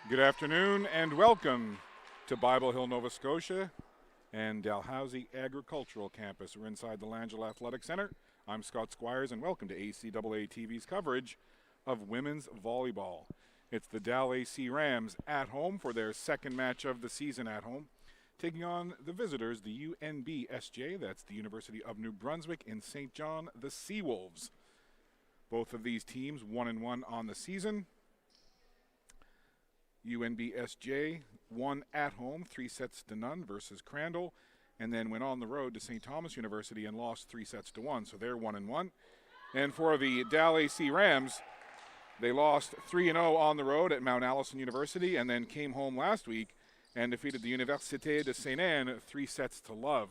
Good afternoon and welcome to Bible Hill, Nova Scotia and Dalhousie Agricultural Campus. We're inside the Langell Athletic Center. I'm Scott Squires and welcome to ACAA TV's coverage of women's volleyball. It's the Dalhousie Rams at home for their second match of the season at home, taking on the visitors, the UNBSJ, that's the University of New Brunswick in St. John, the Seawolves. Both of these teams 1-1 on the season. UNBSJ won at home 3-0 versus Crandall, and then went on the road to St. Thomas University and lost 3-1. So they're 1-1. And for the Dalhousie Rams, they lost 3-0 on the road at Mount Allison University, and then came home last week and defeated the Université de Saint-Anne 3-0.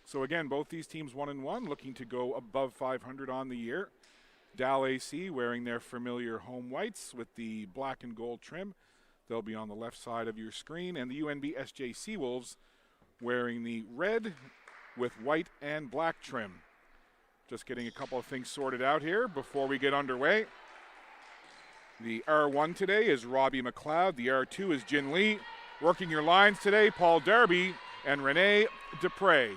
So again, both these teams 1-1, looking to go above 500 on the year. Dalhousie wearing their familiar home whites with the black and gold trim. They'll be on the left side of your screen. And the UNBSJ Seawolves wearing the red with white and black trim. Just getting a couple of things sorted out here before we get underway. The R1 today is Robbie McLeod. The R2 is Jin Lee. Working your lines today, Paul Darby and Renee Dupre.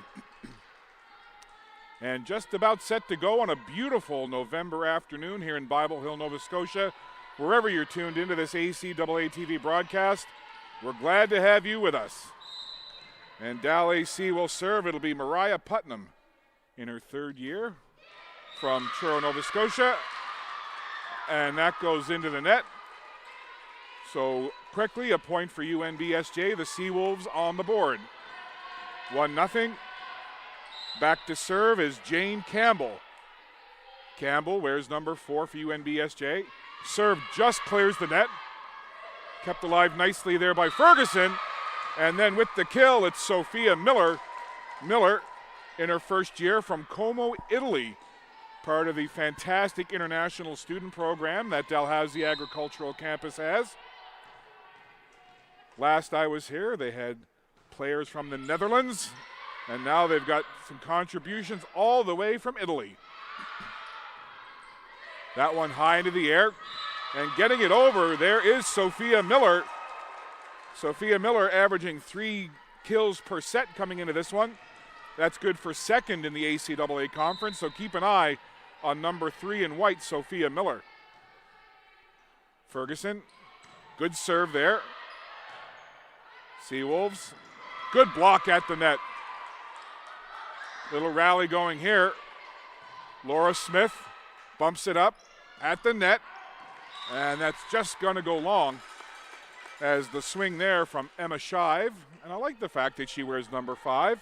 And just about set to go on a beautiful November afternoon here in Bible Hill, Nova Scotia. Wherever you're tuned into this ACAA TV broadcast, we're glad to have you with us. And Dalhousie will serve. It'll be Mariah Putnam in her third year from Truro, Nova Scotia. And that goes into the net. So quickly, a point for UNBSJ. The Seawolves on the board. 1-0. Back to serve is Jane Campbell. Campbell wears number 4 for UNBSJ. Serve just clears the net. Kept alive nicely there by Ferguson. And then with the kill, it's Sophia Miller. Miller in her first year from Como, Italy. Part of the fantastic international student program that Dalhousie Agricultural Campus has. Last I was here, they had players from the Netherlands. And now they've got some contributions all the way from Italy. That one high into the air. And getting it over, there is Sophia Miller. Sophia Miller averaging 3 kills per set coming into this one. That's good for second in the ACAA conference, so keep an eye on number 3 in white, Sophia Miller. Ferguson, good serve there. Seawolves, good block at the net. Little rally going here. Laura Smith bumps it up at the net. And that's just going to go long as the swing there from Emma Shive. And I like the fact that she wears number 5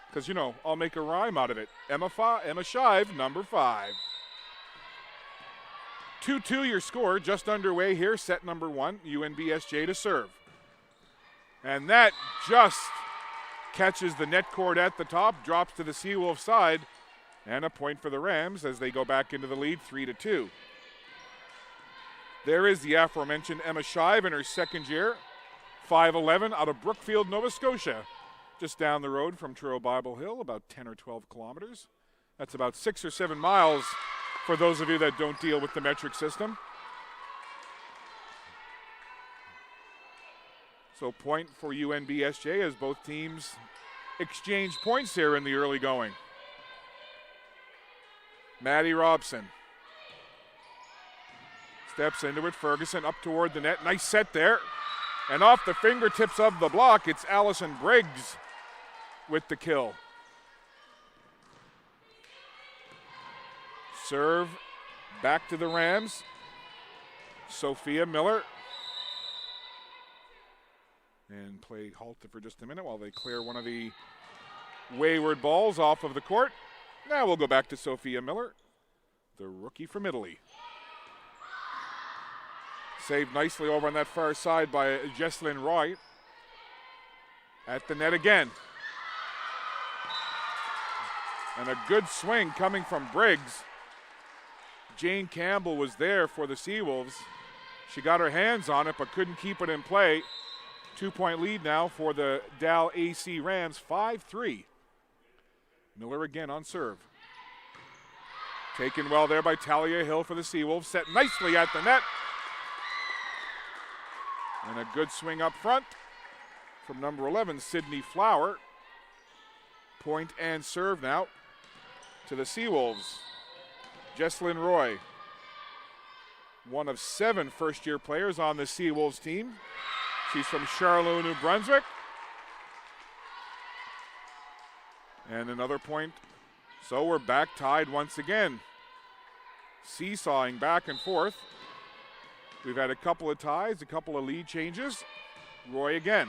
because, you know, I'll make a rhyme out of it. Emma Shive, number 5. 2-2 your score, just underway here. Set number 1, UNBSJ to serve. And that just catches the net cord at the top, drops to the Seawolf side, and a point for the Rams as they go back into the lead 3-2. There is the aforementioned Emma Shive in her second year, 5'11", out of Brookfield, Nova Scotia, just down the road from Truro Bible Hill, about 10 or 12 kilometers. That's about 6 or 7 miles for those of you that don't deal with the metric system. So point for UNBSJ as both teams exchange points here in the early going. Maddie Robson steps into it. Ferguson up toward the net. Nice set there. And off the fingertips of the block, it's Allison Briggs with the kill. Serve back to the Rams. Sophia Miller. And play halted for just a minute while they clear one of the wayward balls off of the court. Now we'll go back to Sophia Miller, the rookie from Italy. Saved nicely over on that far side by Jesselyn Roy. At the net again. And a good swing coming from Briggs. Jane Campbell was there for the Seawolves. She got her hands on it but couldn't keep it in play. 2-point lead now for the Dalhousie Rams, 5-3. Miller again on serve. Taken well there by Talia Hill for the Seawolves. Set nicely at the net. And a good swing up front from number 11, Sydney Flower. Point and serve now to the Seawolves. Jesslyn Roy, one of 7 first-year players on the Seawolves team. She's from Charleau, New Brunswick. And another point. So we're back tied once again. Seesawing back and forth. We've had a couple of ties, a couple of lead changes. Roy again.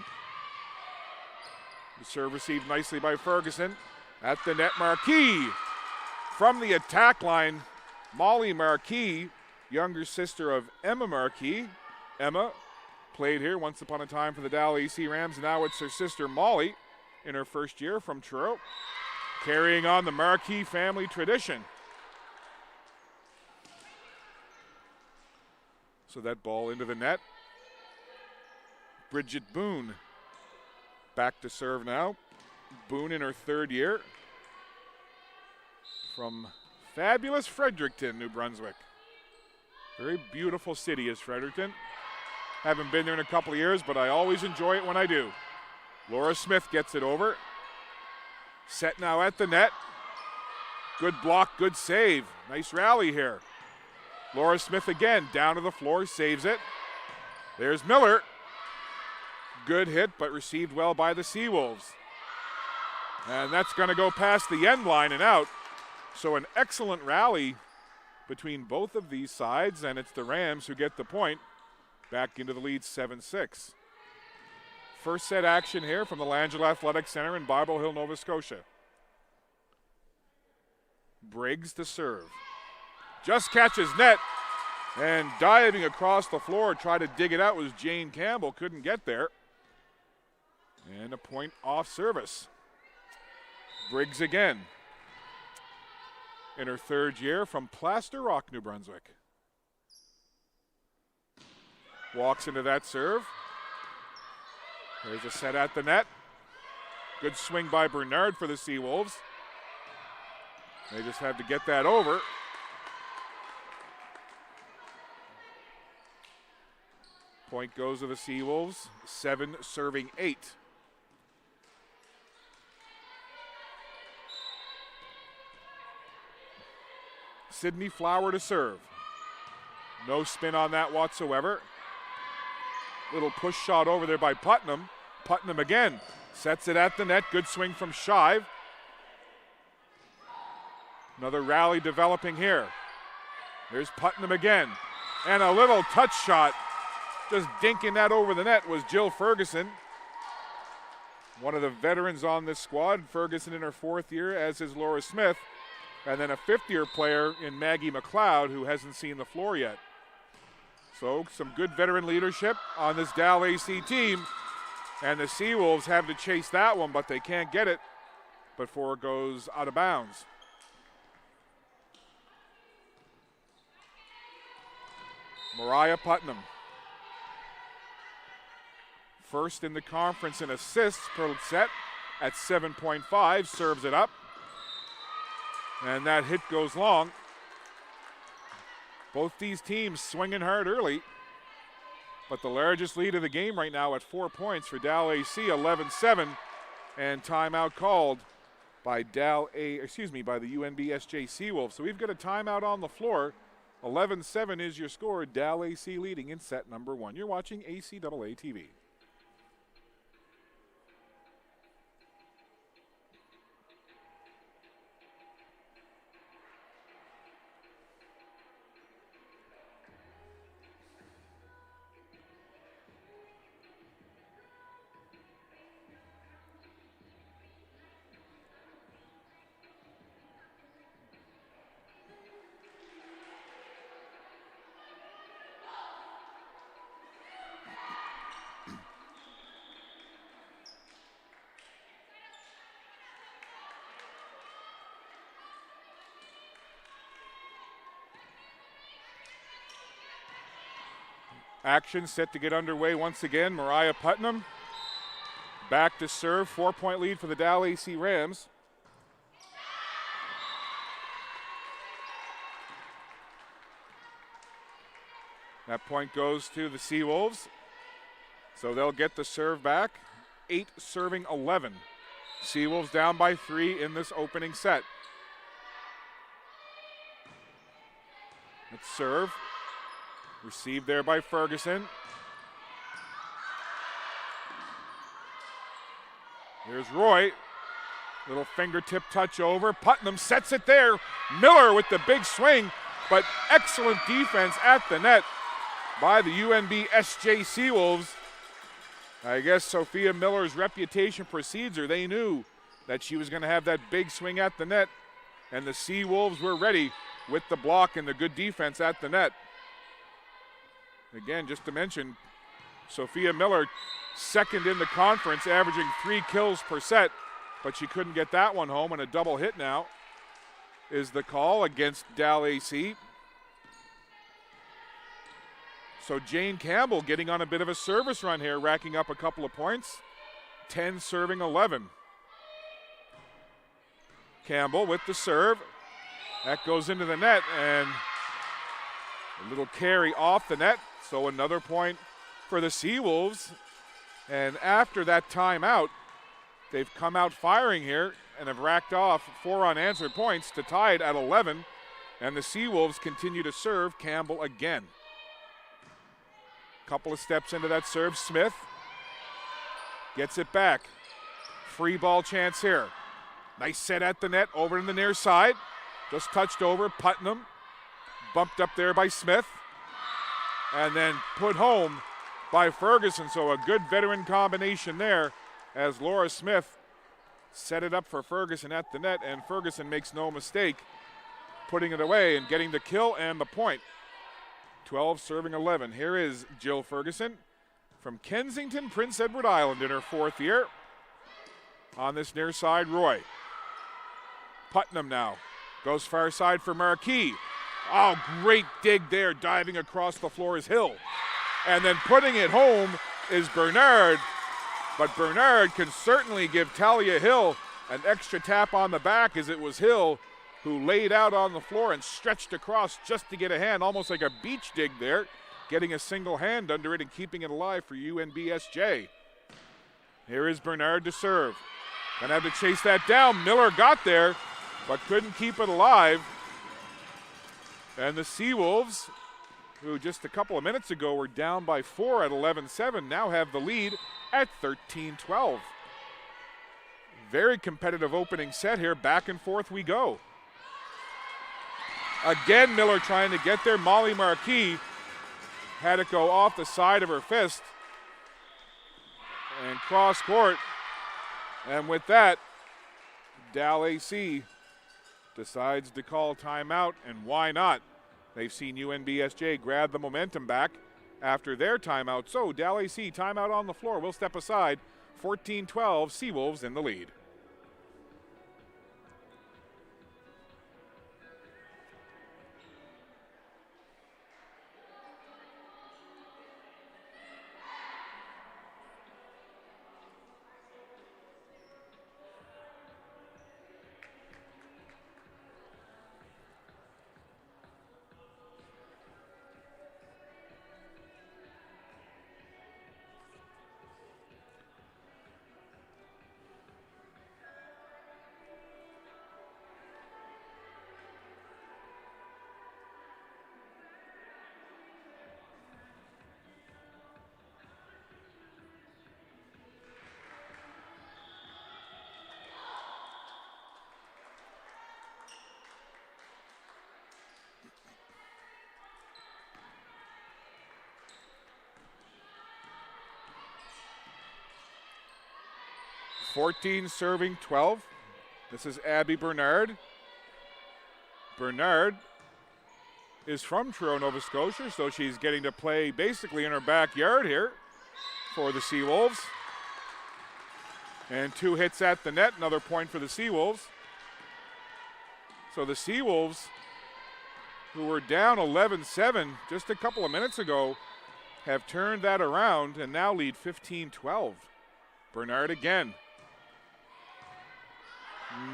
The serve received nicely by Ferguson. At the net, Marquis. From the attack line, Molly Marquis, younger sister of Emma Marquis. Emma played here once upon a time for the Dalhousie Rams. Now it's her sister Molly in her first year from Truro, carrying on the Marquis family tradition. So that ball into the net. Bridget Boone back to serve now. Boone in her 3rd year from fabulous Fredericton, New Brunswick. Very beautiful city is Fredericton. Haven't been there in a couple of years, but I always enjoy it when I do. Laura Smith gets it over. Set now at the net. Good block, good save. Nice rally here. Laura Smith again, down to the floor, saves it. There's Miller. Good hit, but received well by the Seawolves. And that's going to go past the end line and out. So an excellent rally between both of these sides, and it's the Rams who get the point. Back into the lead 7-6. First set action here from the Langella Athletic Center in Bible Hill, Nova Scotia. Briggs to serve. Just catches net, and diving across the floor, try to dig it out was Jane Campbell, couldn't get there. And a point off service. Briggs again. In her 3rd year from Plaster Rock, New Brunswick. Walks into that serve. There's a set at the net. Good swing by Bernard for the Seawolves. They just had to get that over. Point goes to the Seawolves, 7 serving 8. Sydney Flower to serve. No spin on that whatsoever. Little push shot over there by Putnam. Putnam again sets it at the net. Good swing from Shive. Another rally developing here. There's Putnam again. And a little touch shot. Just dinking that over the net was Jill Ferguson. One of the veterans on this squad. Ferguson in her 4th year, as is Laura Smith. And then a 5th-year player in Maggie McLeod, who hasn't seen the floor yet. So some good veteran leadership on this Dalhousie team. And the Seawolves have to chase that one, but they can't get it before it goes out of bounds. Mariah Putnam. First in the conference in assists per set at 7.5, serves it up. And that hit goes long. Both these teams swinging hard early. But the largest lead of the game right now at 4 points for Dalhousie, 11-7. And timeout called by by the UNBSJ Seawolves. So we've got a timeout on the floor. 11-7 is your score. Dalhousie leading in set number 1. You're watching ACAA TV. Action set to get underway once again. Mariah Putnam back to serve. 4-point lead for the Dalhousie Rams. That point goes to the Seawolves. So they'll get the serve back. 8 serving 11. Seawolves down by 3 in this opening set. It's serve. Received there by Ferguson. Here's Roy. Little fingertip touch over. Putnam sets it there. Miller with the big swing, but excellent defense at the net by the UNBSJ Seawolves. I guess Sophia Miller's reputation precedes her. They knew that she was going to have that big swing at the net, and the Seawolves were ready with the block and the good defense at the net. Again, just to mention, Sophia Miller, second in the conference, averaging 3 kills per set, but she couldn't get that one home, and a double hit now is the call against Dalhousie. So Jane Campbell getting on a bit of a service run here, racking up a couple of points. 10 serving 11. Campbell with the serve. That goes into the net, and a little carry off the net. So another point for the Seawolves. And after that timeout, they've come out firing here and have racked off 4 unanswered points to tie it at 11. And the Seawolves continue to serve Campbell again. Couple of steps into that serve. Smith gets it back. Free ball chance here. Nice set at the net, over to the near side. Just touched over. Putnam bumped up there by Smith. And then put home by Ferguson. So a good veteran combination there as Laura Smith set it up for Ferguson at the net. And Ferguson makes no mistake putting it away and getting the kill and the point. 12 serving 11. Here is Jill Ferguson from Kensington, Prince Edward Island in her 4th year. On this near side, Roy. Putnam now goes far side for Marquis. Oh, great dig there, diving across the floor is Hill. And then putting it home is Bernard. But Bernard can certainly give Talia Hill an extra tap on the back, as it was Hill who laid out on the floor and stretched across just to get a hand, almost like a beach dig there, getting a single hand under it and keeping it alive for UNBSJ. Here is Bernard to serve. Gonna have to chase that down. Miller got there, but couldn't keep it alive. And the Seawolves, who just a couple of minutes ago were down by 4 at 11-7, now have the lead at 13-12. Very competitive opening set here. Back and forth we go. Again, Miller trying to get there. Molly Marquis had it go off the side of her fist and cross court. And with that, Dalhousie decides to call timeout, and why not? They've seen UNBSJ grab the momentum back after their timeout. So Dalhousie, timeout on the floor. We'll step aside. 14-12, Seawolves in the lead. (14 serving 12). This is Abby Bernard. Bernard is from Truro, Nova Scotia, so she's getting to play basically in her backyard here for the Seawolves. And 2 hits at the net, another point for the Seawolves. So the Seawolves, who were down 11-7 just a couple of minutes ago, have turned that around and now lead 15-12. Bernard again.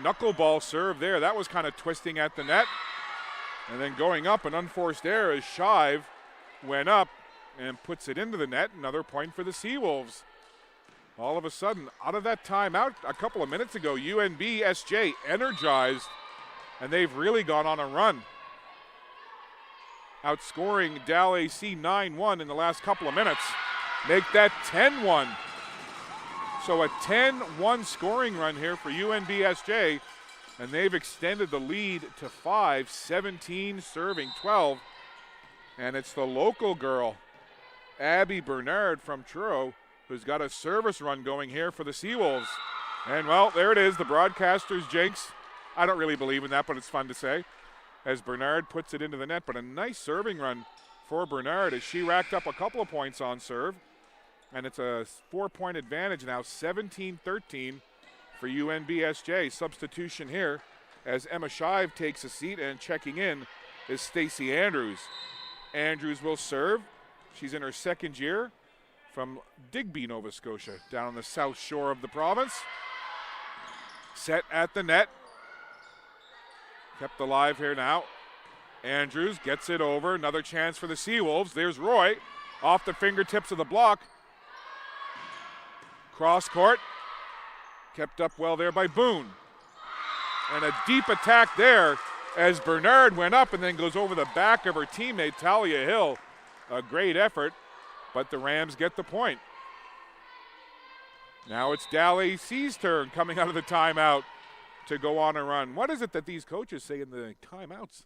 Knuckleball serve there. That was kind of twisting at the net. And then going up, an unforced error as Shive went up and puts it into the net. Another point for the Seawolves. All of a sudden, out of that timeout a couple of minutes ago, UNBSJ energized, and they've really gone on a run. Outscoring Dalhousie 9-1 in the last couple of minutes. Make that 10-1. So a 10-1 scoring run here for UNBSJ, and they've extended the lead to 5, 17 serving 12. And it's the local girl, Abby Bernard from Truro, who's got a service run going here for the Seawolves. And, well, there it is, the broadcaster's jinx. I don't really believe in that, but it's fun to say, as Bernard puts it into the net. But a nice serving run for Bernard as she racked up a couple of points on serve. And it's a 4-point advantage now, 17-13 for UNBSJ. Substitution here as Emma Shive takes a seat, and checking in is Stacey Andrews. Andrews will serve. She's in her second year from Digby, Nova Scotia, down on the south shore of the province. Set at the net. Kept alive here now. Andrews gets it over. Another chance for the Seawolves. There's Roy off the fingertips of the block. Cross court. Kept up well there by Boone. And a deep attack there as Bernard went up and then goes over the back of her teammate, Talia Hill. A great effort, but the Rams get the point. Now it's Dalhousie's turn coming out of the timeout to go on a run. What is it that these coaches say in the timeouts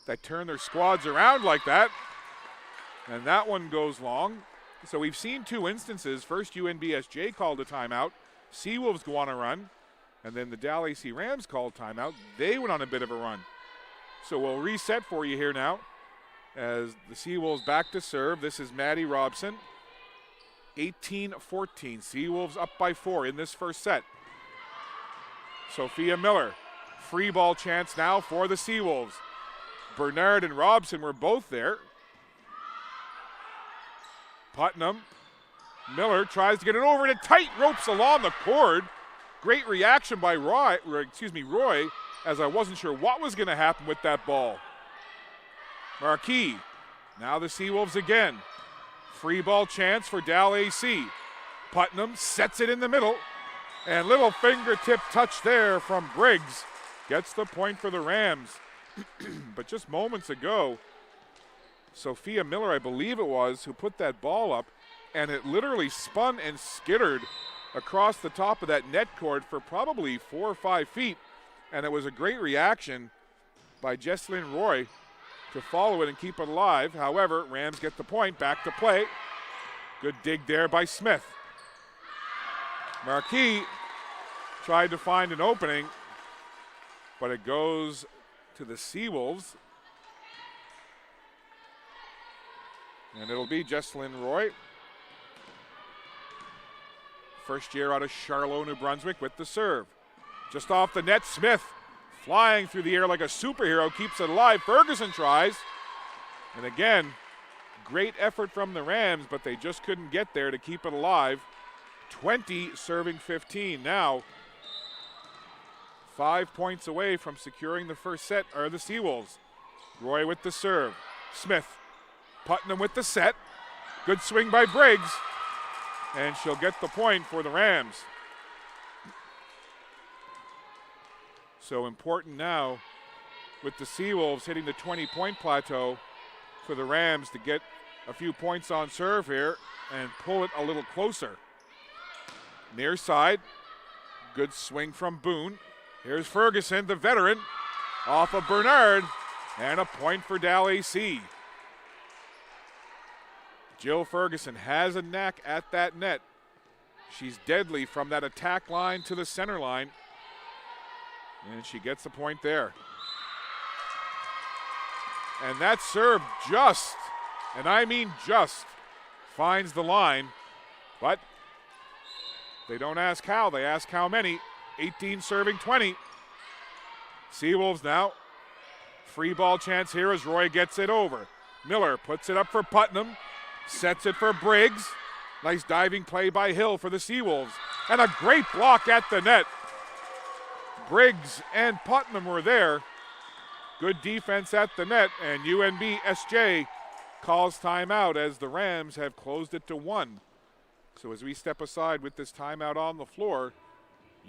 that turn their squads around like that? And that one goes long. So we've seen two instances. First, UNBSJ called a timeout. Seawolves go on a run. And then the Dalhousie Rams called timeout. They went on a bit of a run. So we'll reset for you here now as the Seawolves back to serve. This is Maddie Robson. 18-14. Seawolves up by 4 in this first set. Sophia Miller. Free ball chance now for the Seawolves. Bernard and Robson were both there. Putnam. Miller tries to get it over to tight ropes along the cord. Great reaction by Roy, as I wasn't sure what was going to happen with that ball. Marquis. Now the Seawolves again. Free ball chance for Dalhousie. Putnam sets it in the middle. And little fingertip touch there from Briggs. Gets the point for the Rams. But just moments ago, Sophia Miller, I believe it was, who put that ball up, and it literally spun and skittered across the top of that net cord for probably 4 or 5 feet. And it was a great reaction by Jesselyn Roy to follow it and keep it alive. However, Rams get the point, back to play. Good dig there by Smith. Marquis tried to find an opening, but it goes to the Seawolves. And it'll be Jesselyn Roy. First year out of Charlotte, New Brunswick with the serve. Just off the net, Smith flying through the air like a superhero, keeps it alive. Ferguson tries. And again, great effort from the Rams, but they just couldn't get there to keep it alive. 20 serving 15. Now, 5 points away from securing the first set are the Seawolves. Roy with the serve. Smith. Putnam with the set. Good swing by Briggs. And she'll get the point for the Rams. So important now with the Seawolves hitting the 20-point plateau for the Rams to get a few points on serve here and pull it a little closer. Near side. Good swing from Boone. Here's Ferguson, the veteran, off of Bernard, and a point for Dalhousie. Jill Ferguson has a knack at that net. She's deadly from that attack line to the center line. And she gets the point there. And that serve just, and I mean just, finds the line. But they don't ask how, they ask how many. 18 serving 20. Seawolves now. Free ball chance here as Roy gets it over. Miller puts it up for Putnam. Sets it for Briggs. Nice diving play by Hill for the Seawolves. And a great block at the net. Briggs and Putnam were there. Good defense at the net, and UNBSJ calls timeout as the Rams have closed it to 1. So as we step aside with this timeout on the floor,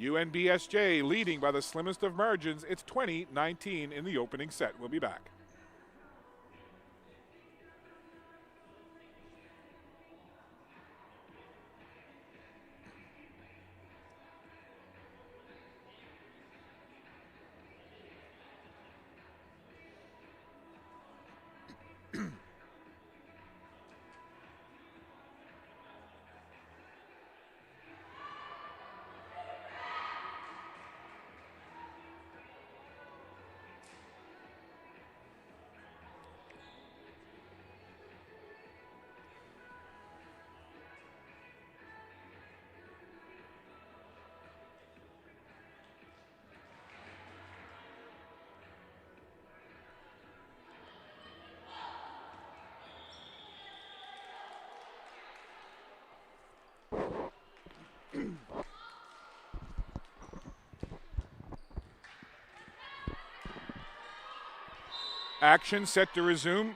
UNBSJ leading by the slimmest of margins. It's 20-19 in the opening set. We'll be back. Action set to resume.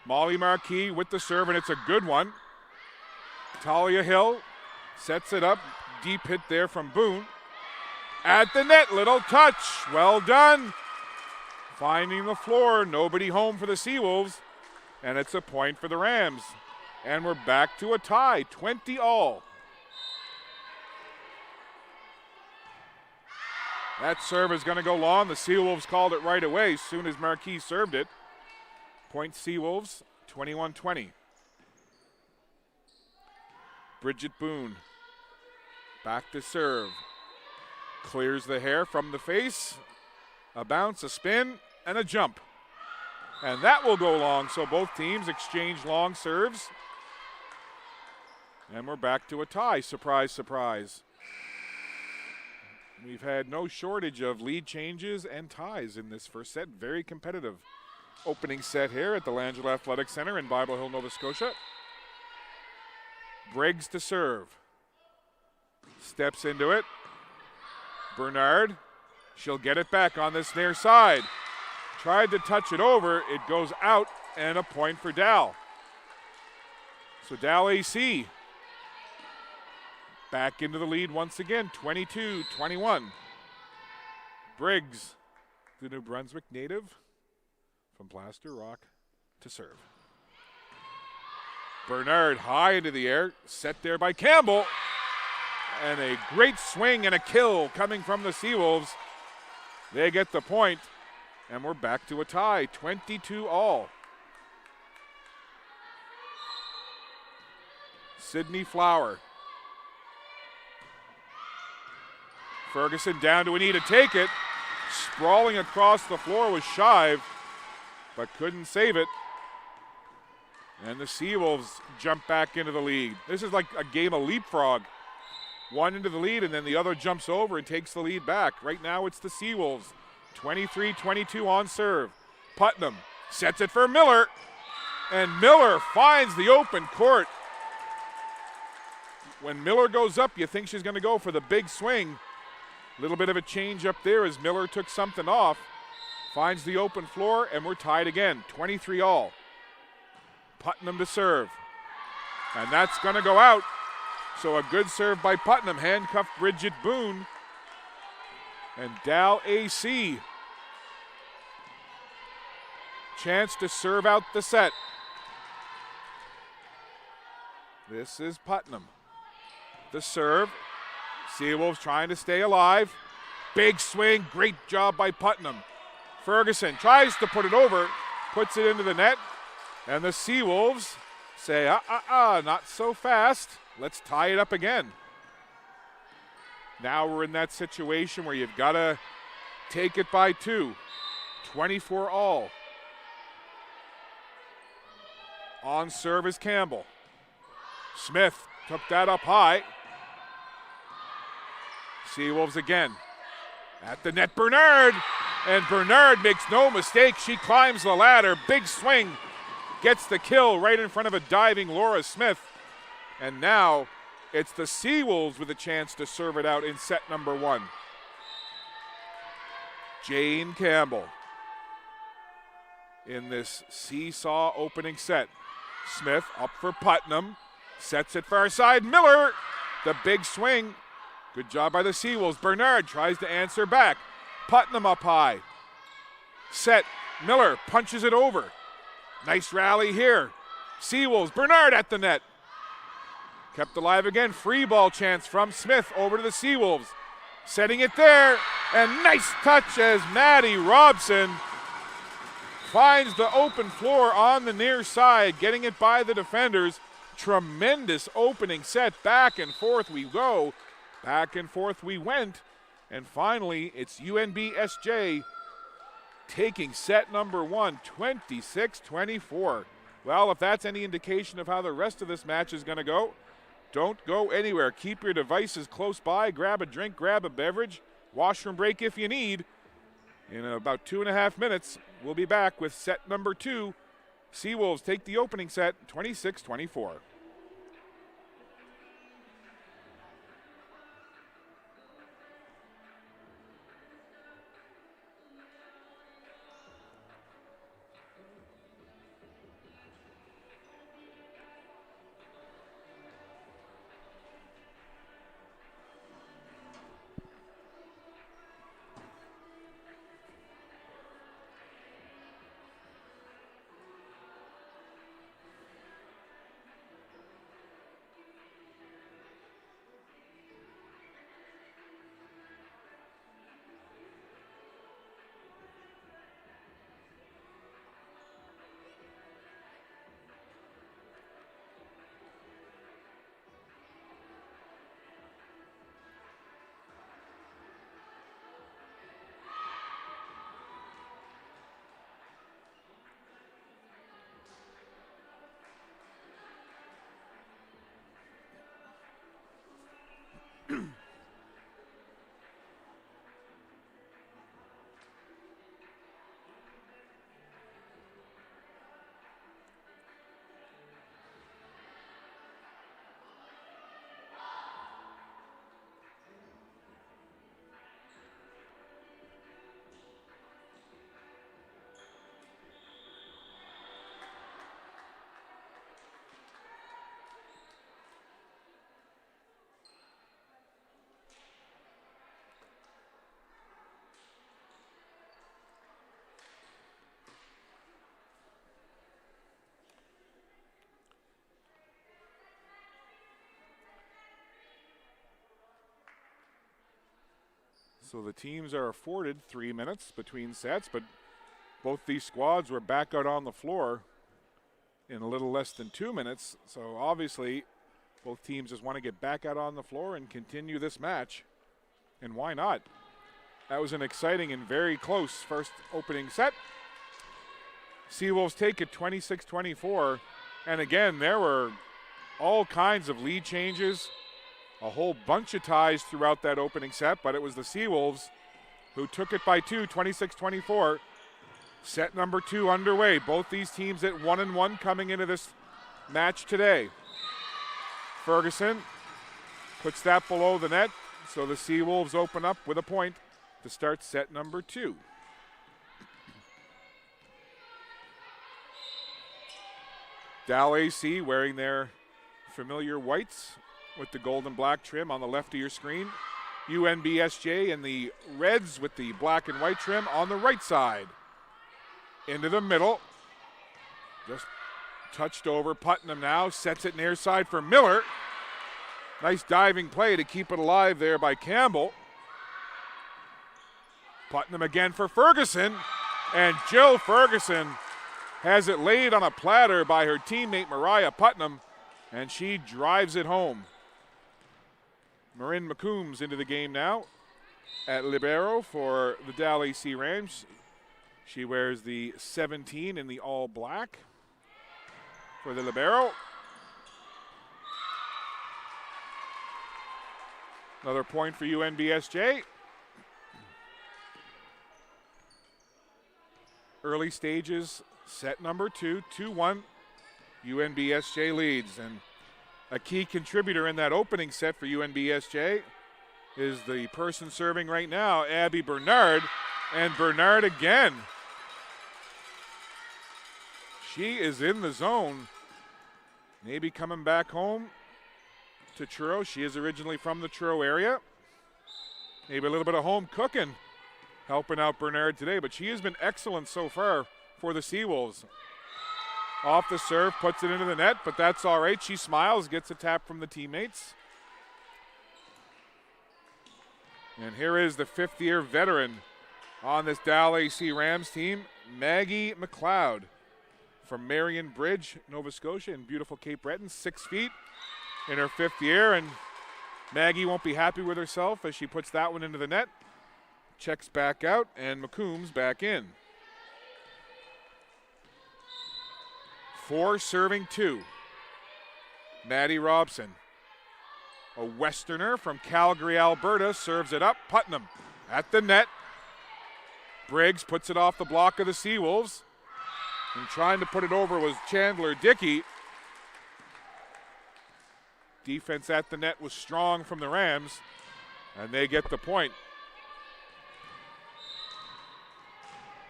Molly Marquis with the serve, and it's a good one. Talia Hill sets it up. Deep hit there from Boone. At the net, little touch. Well done. Finding the floor. Nobody home for the Seawolves. And it's a point for the Rams. And we're back to a tie, 20 all. That serve is going to go long. The Seawolves called it right away as soon as Marquis served it. Point Seawolves, 21-20. Bridget Boone, back to serve. Clears the hair from the face. A bounce, a spin, and a jump. And that will go long, so both teams exchange long serves. And we're back to a tie. Surprise, surprise. We've had no shortage of lead changes and ties in this first set. Very competitive opening set here at the Langella Athletic Center in Bible Hill, Nova Scotia. Briggs to serve. Steps into it. Bernard. She'll get it back on this near side. Tried to touch it over. It goes out, and a point for Dal. So Dal AC back into the lead once again, 22-21. Briggs, the New Brunswick native from Plaster Rock, to serve. Bernard high into the air, set there by Campbell. And a great swing and a kill coming from the Seawolves. They get the point, and we're back to a tie, 22 all. Sydney Flower. Ferguson down to a knee to take it. Sprawling across the floor was Shive, but couldn't save it. And the Seawolves jump back into the lead. This is like a game of leapfrog. One into the lead, and then the other jumps over and takes the lead back. Right now it's the Seawolves. 23-22 on serve. Putnam sets it for Miller, and Miller finds the open court. When Miller goes up, you think she's going to go for the big swing. A little bit of a change up there as Miller took something off. Finds the open floor, and we're tied again, 23 all. Putnam to serve. And that's going to go out. So a good serve by Putnam, handcuffed Bridget Boone. And Dal AC. Chance to serve out the set. This is Putnam. The serve. Seawolves trying to stay alive. Big swing, great job by Putnam. Ferguson tries to put it over, puts it into the net, and the Seawolves say, not so fast. Let's tie it up again. Now we're in that situation where you've got to take it by 2. 24 all. On serve is Campbell. Smith took that up high. Seawolves again. At the net, Bernard. And Bernard makes no mistake. She climbs the ladder. Big swing. Gets the kill right in front of a diving Laura Smith. And now it's the Seawolves with a chance to serve it out in set number 1. Jane Campbell. in this seesaw opening set. Smith up for Putnam, sets it far side. Miller, the big swing. Good job by the Seawolves. Bernard tries to answer back. Putnam up high. Set. Miller punches it over. Nice rally here. Seawolves. Bernard at the net. Kept alive again. Free ball chance from Smith over to the Seawolves. Setting it there. And nice touch as Maddie Robson finds the open floor on the near side, getting it by the defenders. Tremendous opening set. Back and forth we go. Back and forth we went. And finally, it's UNBSJ taking set number 1, 26-24. Well, if that's any indication of how the rest of this match is going to go, don't go anywhere. Keep your devices close by. Grab a drink, grab a beverage. Washroom break if you need. In about 2.5 minutes, we'll be back with set number 2. Seawolves take the opening set, 26-24. So the teams are afforded 3 minutes between sets, but both these squads were back out on the floor in a little less than 2 minutes. So obviously both teams just want to get back out on the floor and continue this match. And why not? That was an exciting and very close first opening set. Seawolves take it 26-24. And again, there were all kinds of lead changes, a whole bunch of ties throughout that opening set, but it was the Seawolves who took it by 2, 26-24. Set number 2 underway. Both these teams at 1-1 coming into this match today. Ferguson puts that below the net, so the Seawolves open up with a point to start set number 2. Dalhousie wearing their familiar whites with the gold and black trim on the left of your screen. UNBSJ in the reds with the black and white trim on the right side. Into the middle. Just touched over. Putnam now sets it near side for Miller. Nice diving play to keep it alive there by Campbell. Putnam again for Ferguson. And Jill Ferguson has it laid on a platter by her teammate Mariah Putnam, and she drives it home. Marin McCombs into the game now at libero for the Dalhousie Rams. She wears the 17 in the all black for the libero. Another point for UNBSJ. Early stages, set number 2, 2-1. UNBSJ leads, and a key contributor in that opening set for UNBSJ is the person serving right now, Abby Bernard. And Bernard again She is in the zone. Maybe coming back home to Truro. She is originally from the Truro area. Maybe a little bit of home cooking helping out Bernard today, but she has been excellent so far for the Seawolves. Off the serve, puts it into the net, but that's all right. She smiles, gets a tap from the teammates. And here is the fifth-year veteran on this Dalhousie Rams team, Maggie McLeod from Marion Bridge, Nova Scotia, in beautiful Cape Breton, 6 feet in her 5th year, and Maggie won't be happy with herself as she puts that one into the net. Checks back out, and McCombs back in. 4 serving 2. Maddie Robson, a Westerner from Calgary, Alberta, serves it up. Putnam at the net. Briggs puts it off the block of the Seawolves. And trying to put it over was Chandler Dickey. Defense at the net was strong from the Rams, and they get the point.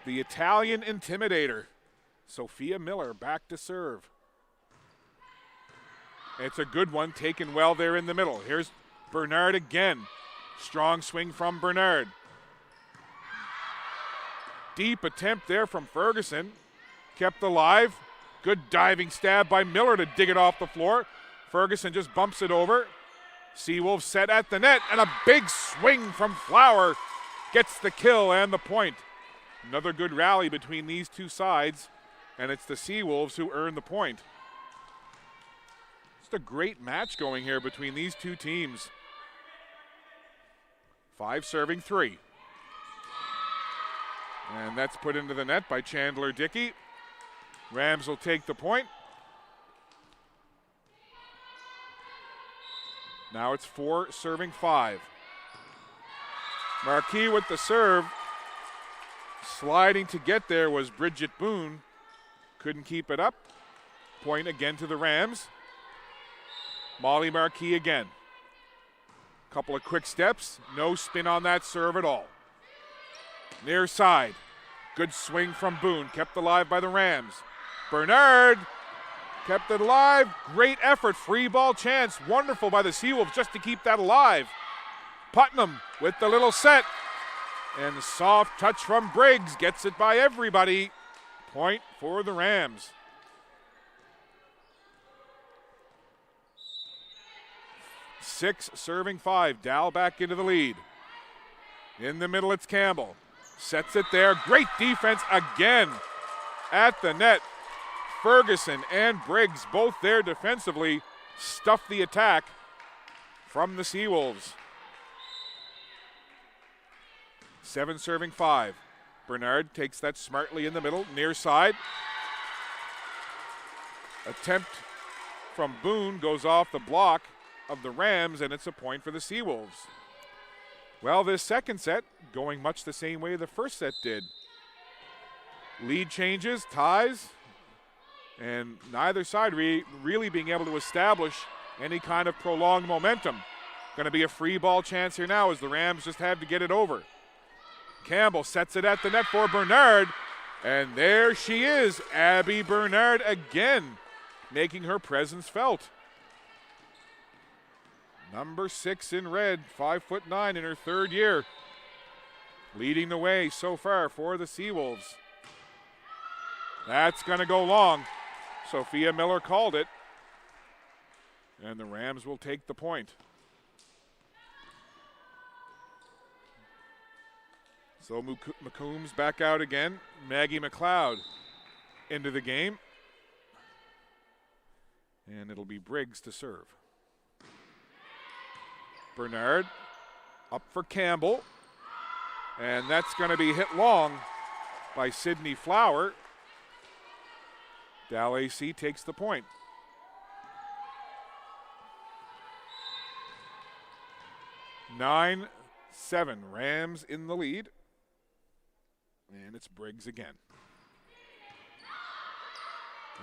The Italian Intimidator, Sophia Miller, back to serve. It's a good one, taken well there in the middle. Here's Bernard again. Strong swing from Bernard. Deep attempt there from Ferguson. Kept alive. Good diving stab by Miller to dig it off the floor. Ferguson just bumps it over. Seawolves set at the net, and a big swing from Flower gets the kill and the point. Another good rally between these two sides, and it's the Seawolves who earn the point. Just a great match going here between these two teams. 5 serving 3. And that's put into the net by Chandler Dickey. Rams will take the point. Now it's 4 serving 5. Marquis with the serve. Sliding to get there was Bridget Boone. Couldn't keep it up. Point again to the Rams. Molly Marquis again. Couple of quick steps. No spin on that serve at all. Near side. Good swing from Boone. Kept alive by the Rams. Bernard kept it alive. Great effort. Free ball chance. Wonderful by the Seawolves just to keep that alive. Putnam with the little set. And the soft touch from Briggs gets it by everybody. Point for the Rams. Six serving 5. Dal back into the lead. In the middle, it's Campbell. Sets it there. Great defense again at the net. Ferguson and Briggs both there defensively. Stuff the attack from the Seawolves. 7 serving 5. Bernard takes that smartly in the middle, near side. Attempt from Boone goes off the block of the Rams, and it's a point for the Seawolves. Well, this second set going much the same way the first set did. Lead changes, ties, and neither side really being able to establish any kind of prolonged momentum. Going to be a free ball chance here now as the Rams just have to get it over. Campbell sets it at the net for Bernard, and there she is, Abby Bernard again, making her presence felt. Number 6 in red, 5'9" in her 3rd year, leading the way so far for the Seawolves. That's going to go long. Sophia Miller called it, and the Rams will take the point. So McCombs back out again. Maggie McLeod into the game. And it'll be Briggs to serve. Bernard up for Campbell. And that's going to be hit long by Sydney Flower. Dalhousie takes the point. 9-7, Rams in the lead. And it's Briggs again.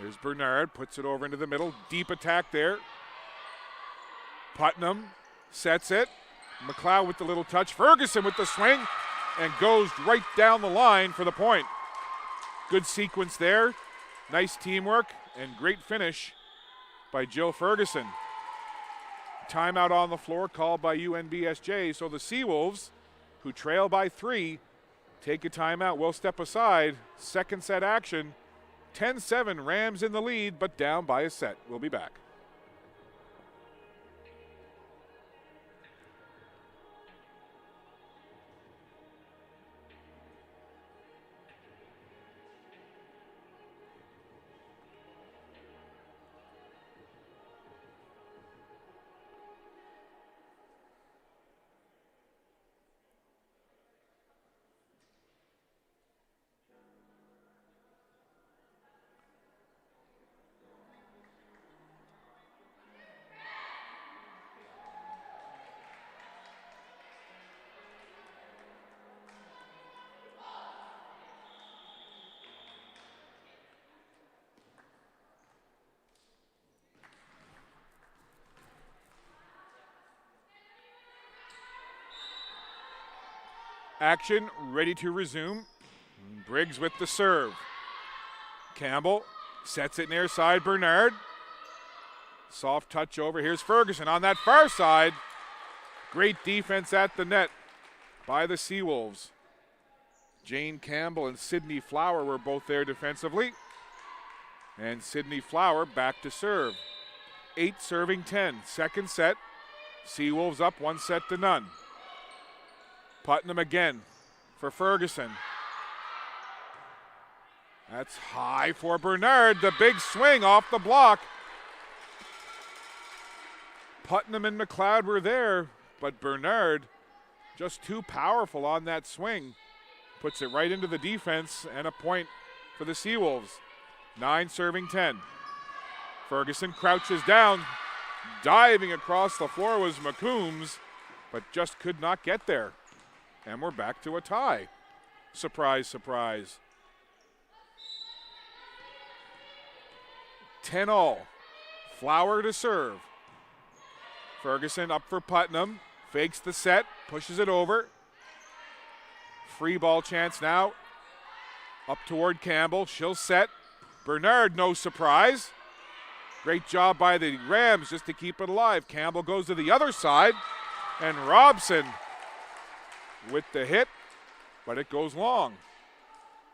There's Bernard, puts it over into the middle. Deep attack there. Putnam sets it. McLeod with the little touch. Ferguson with the swing and goes right down the line for the point. Good sequence there. Nice teamwork and great finish by Jill Ferguson. Timeout on the floor called by UNBSJ. So the Seawolves, who trail by 3, take a timeout. We'll step aside. Second set action. 10-7, Rams in the lead, but down by a set. We'll be back. Action ready to resume. Briggs with the serve. Campbell sets it near side. Bernard. Soft touch over. Here's Ferguson on that far side. Great defense at the net by the Seawolves. Jane Campbell and Sydney Flower were both there defensively. And Sydney Flower back to serve. 8 serving 10. Second set. Seawolves up 1-0. Putnam again for Ferguson. That's high for Bernard. The big swing off the block. Putnam and McLeod were there, but Bernard just too powerful on that swing. Puts it right into the defense and a point for the Seawolves. 9 serving 10. Ferguson crouches down. Diving across the floor was McCombs, but just could not get there. And we're back to a tie. Surprise, surprise. 10-all. Flower to serve. Ferguson up for Putnam. Fakes the set, pushes it over. Free ball chance now. Up toward Campbell. She'll set. Bernard, no surprise. Great job by the Rams just to keep it alive. Campbell goes to the other side. And Robson with the hit, but it goes long.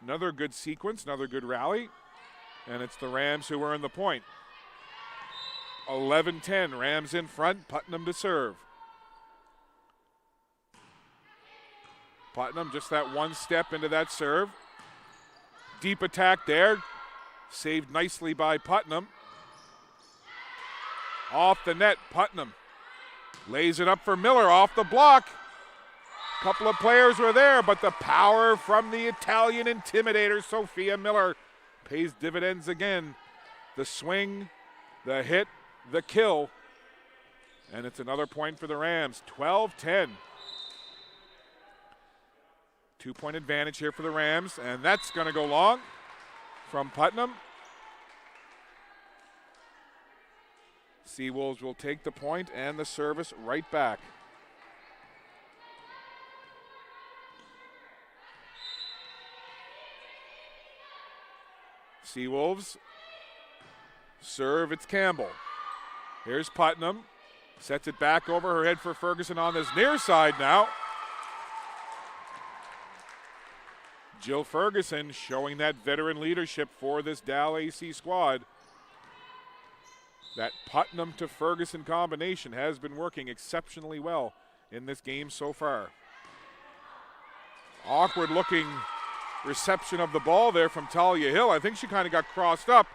Another good sequence, another good rally, and it's the Rams who earn the point. 11-10, Rams in front, Putnam to serve. Putnam just that one step into that serve. Deep attack there, saved nicely by Putnam. Off the net, Putnam lays it up for Miller off the block. Couple of players were there, but the power from the Italian intimidator, Sophia Miller, pays dividends again. The swing, the hit, the kill, and it's another point for the Rams. 12-10. 2-point advantage here for the Rams, and that's going to go long from Putnam. Seawolves will take the point and the service right back. Seawolves serve, it's Campbell. Here's Putnam. Sets it back over her head for Ferguson on this near side now. Jill Ferguson showing that veteran leadership for this Dalhousie squad. That Putnam to Ferguson combination has been working exceptionally well in this game so far. Awkward looking reception of the ball there from Talia Hill. I think she kind of got crossed up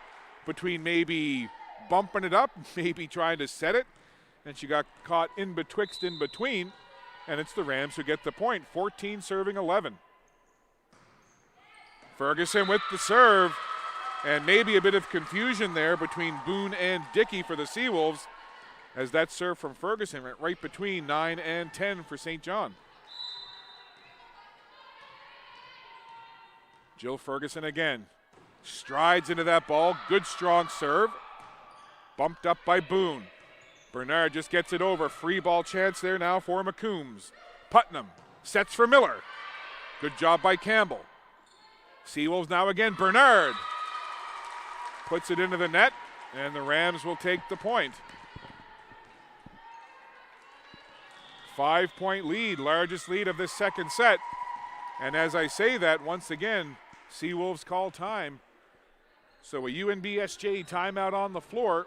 between maybe bumping it up, maybe trying to set it, and she got caught in between, and it's the Rams who get the point. 14 serving 11. Ferguson with the serve, and maybe a bit of confusion there between Boone and Dickey for the Seawolves, as that serve from Ferguson went right between 9 and 10 for St. John. Jill Ferguson again. Strides into that ball. Good strong serve. Bumped up by Boone. Bernard just gets it over. Free ball chance there now for McCombs. Putnam sets for Miller. Good job by Campbell. Seawolves now again. Bernard. puts it into the net, and the Rams will take the point. 5-point lead, largest lead of this second set. And as I say that, once again, Seawolves call time. So a UNBSJ timeout on the floor.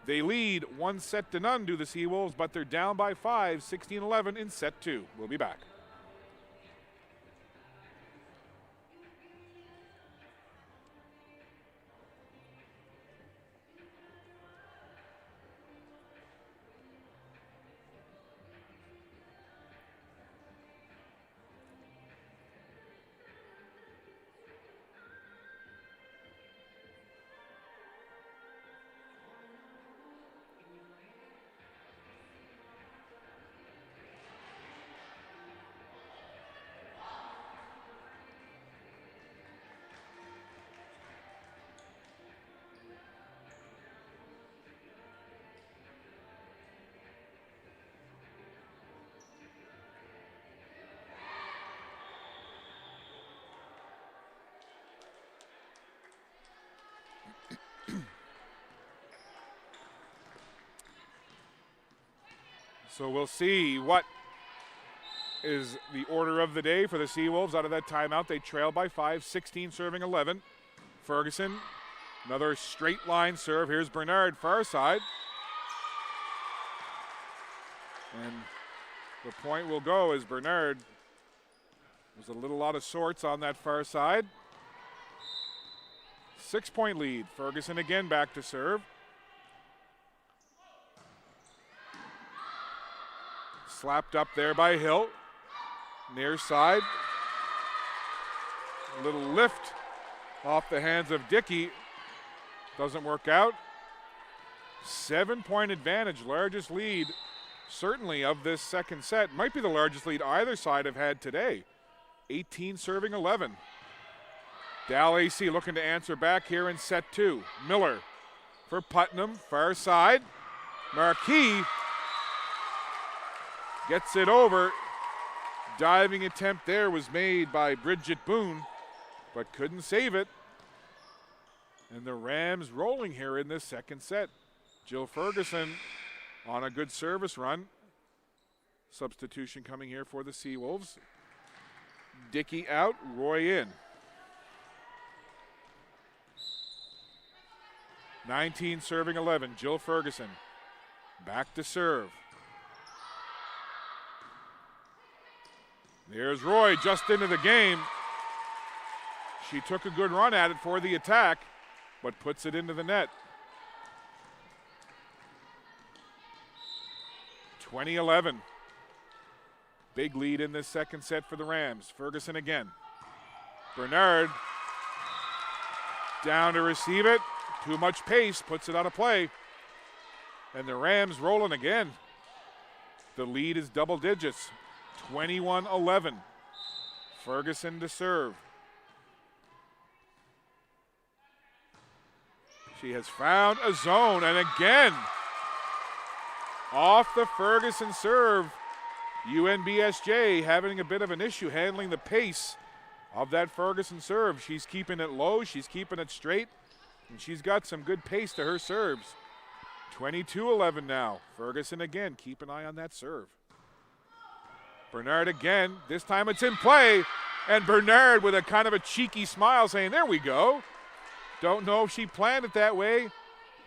They lead 1-0 to the Seawolves, but they're down by 5, 16-11 in set 2. We'll be back. So we'll see what is the order of the day for the Seawolves out of that timeout. They trail by 5, 16 serving 11. Ferguson, another straight line serve. Here's Bernard, far side. And the point will go as Bernard was a little out of sorts on that far side. 6-point lead. Ferguson again back to serve. Slapped up there by Hill. Near side. A little lift off the hands of Dickey. Doesn't work out. 7-point advantage, largest lead certainly of this second set. Might be the largest lead either side have had today. 18 serving 11. Dalhousie looking to answer back here in set 2. Miller for Putnam, far side. Marquis gets it over. Diving attempt there was made by Bridget Boone, but couldn't save it. And the Rams rolling here in this second set. Jill Ferguson on a good service run. Substitution coming here for the Seawolves. Dickey out, Roy in. 19 serving 11, Jill Ferguson. Back to serve. There's Roy just into the game. She took a good run at it for the attack, but puts it into the net. 20-11. Big lead in this second set for the Rams. Ferguson again. Bernard down to receive it. Too much pace, puts it out of play. And the Rams rolling again. The lead is double digits. 21-11. Ferguson to serve. She has found a zone, and again, off the Ferguson serve, UNBSJ having a bit of an issue handling the pace of that Ferguson serve. She's keeping it low, she's keeping it straight, and she's got some good pace to her serves. 22-11 now. Ferguson again, keep an eye on that serve. Bernard again, this time it's in play, and Bernard with a kind of a cheeky smile saying, there we go. Don't know if she planned it that way,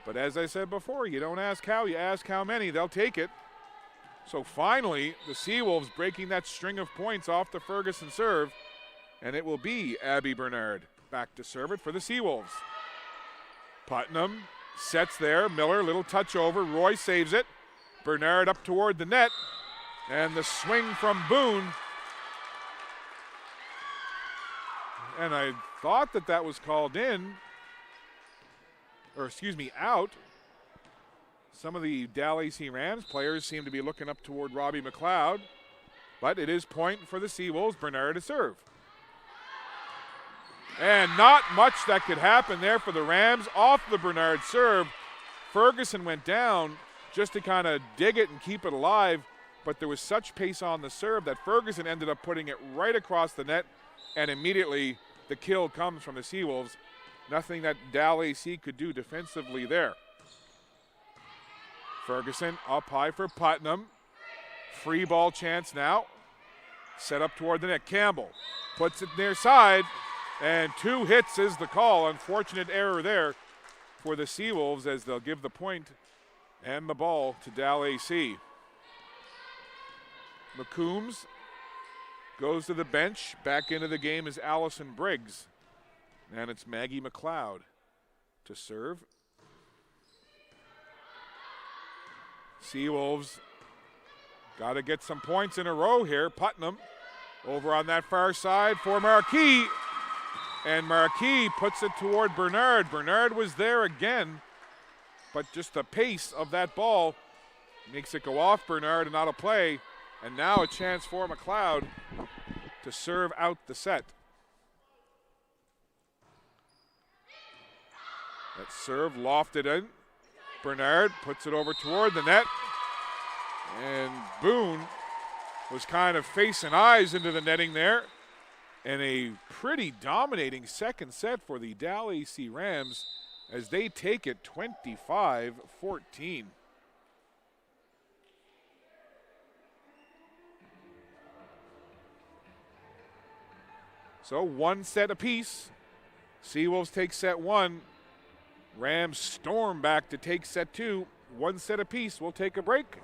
but as I said before, you don't ask how, you ask how many, they'll take it. So finally, the Seawolves breaking that string of points off the Ferguson serve, and it will be Abby Bernard back to serve it for the Seawolves. Putnam sets there, Miller, little touch over, Roy saves it. Bernard up toward the net, and the swing from Boone. And I thought that was called in, or excuse me, out. Some of the Dalhousie Rams players seem to be looking up toward Robbie McLeod, but it is point for the Seawolves. Bernard to serve. And not much that could happen there for the Rams. Off the Bernard serve, Ferguson went down just to kind of dig it and keep it alive, but there was such pace on the serve that Ferguson ended up putting it right across the net, and immediately the kill comes from the Seawolves. Nothing that Dalhousie could do defensively there. Ferguson up high for Putnam. Free ball chance now. Set up toward the net. Campbell puts it near side, and 2 hits is the call. Unfortunate error there for the Seawolves as they'll give the point and the ball to Dalhousie. McCombs goes to the bench. Back into the game is Allison Briggs. And it's Maggie McLeod to serve. Seawolves got to get some points in a row here. Putnam over on that far side for Marquis. And Marquis puts it toward Bernard. Bernard was there again, but just the pace of that ball makes it go off Bernard and out of play. And now a chance for McLeod to serve out the set. That serve lofted in. Bernard puts it over toward the net. And Boone was kind of facing eyes into the netting there. And a pretty dominating second set for the Dalhousie Rams as they take it 25-14. So 1 set apiece. Seawolves take set 1. Rams storm back to take set 2. 1 set apiece. We'll take a break,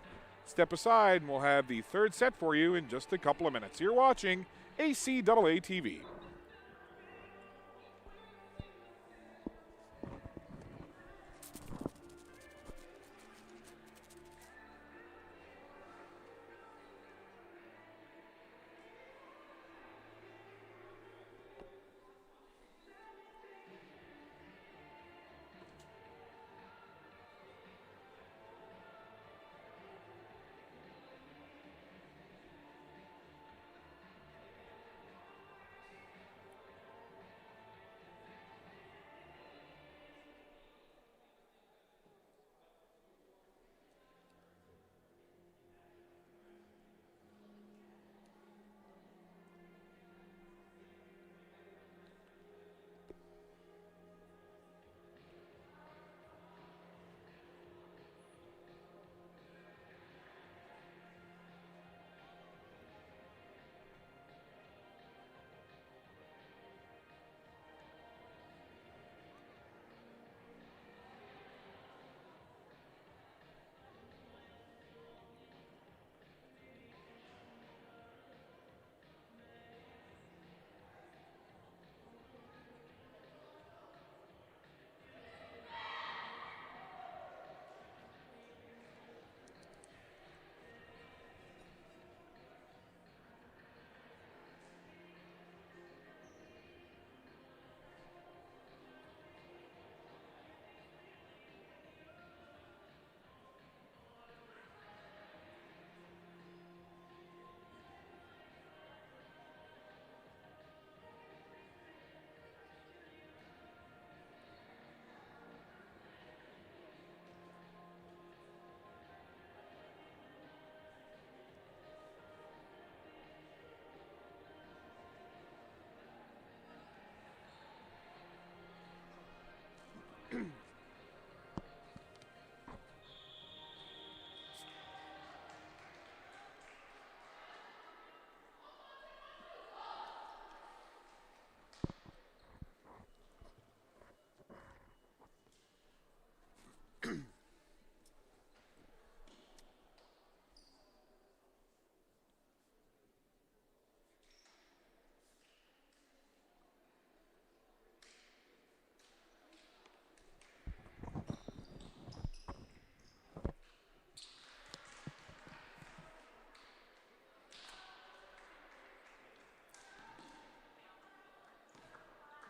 step aside, and we'll have the 3rd set for you in just a couple of minutes. You're watching ACAA TV.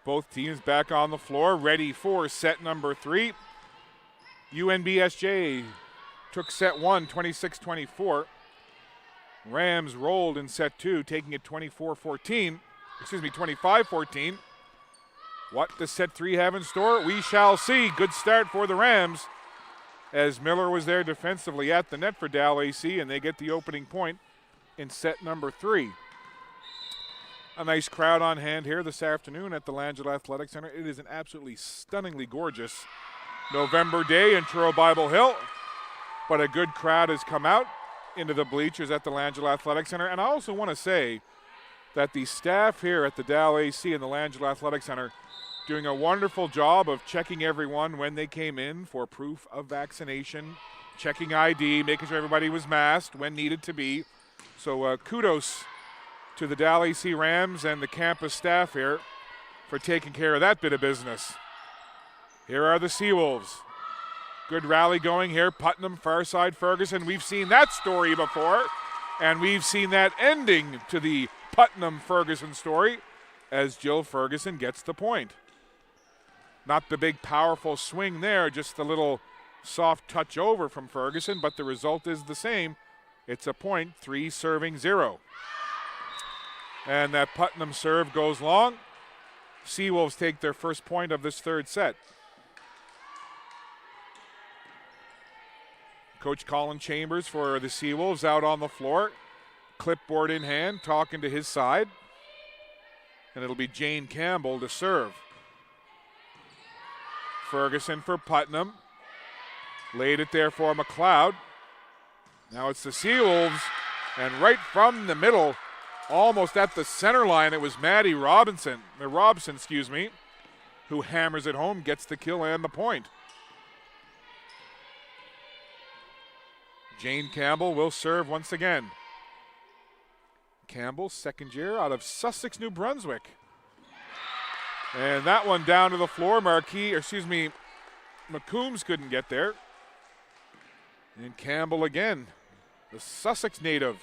Both teams back on the floor, ready for set number 3. UNBSJ took set 1, 26-24. Rams rolled in set 2, taking it 25-14. What does set 3 have in store? We shall see. Good start for the Rams as Miller was there defensively at the net for Dalhousie, and they get the opening point in set number 3. A nice crowd on hand here this afternoon at the Langella Athletic Center. It is an absolutely stunningly gorgeous November day in Truro Bible Hill, but a good crowd has come out into the bleachers at the Langella Athletic Center. And I also want to say that the staff here at the Dalhousie and the Langella Athletic Center doing a wonderful job of checking everyone when they came in for proof of vaccination, checking ID, making sure everybody was masked when needed to be. So kudos to the Dalhousie Rams and the campus staff here for taking care of that bit of business. Here are the Seawolves. Good rally going here. Putnam, far side Ferguson. We've seen that story before, and we've seen that ending to the Putnam-Ferguson story as Jill Ferguson gets the point. Not the big powerful swing there, just the little soft touch over from Ferguson, but the result is the same. It's a point, 3-0. And that Putnam serve goes long. Seawolves take their first point of this third set. Coach Colin Chambers for the Seawolves out on the floor, clipboard in hand, talking to his side. And it'll be Jane Campbell to serve. Ferguson for Putnam. Laid it there for McLeod. Now it's the Seawolves, and right from the middle, almost at the center line, it was Maddie Robson, who hammers it home, gets the kill and the point. Jane Campbell will serve once again. Campbell, second year out of Sussex, New Brunswick. And that one down to the floor. McCombs couldn't get there. And Campbell again, the Sussex native.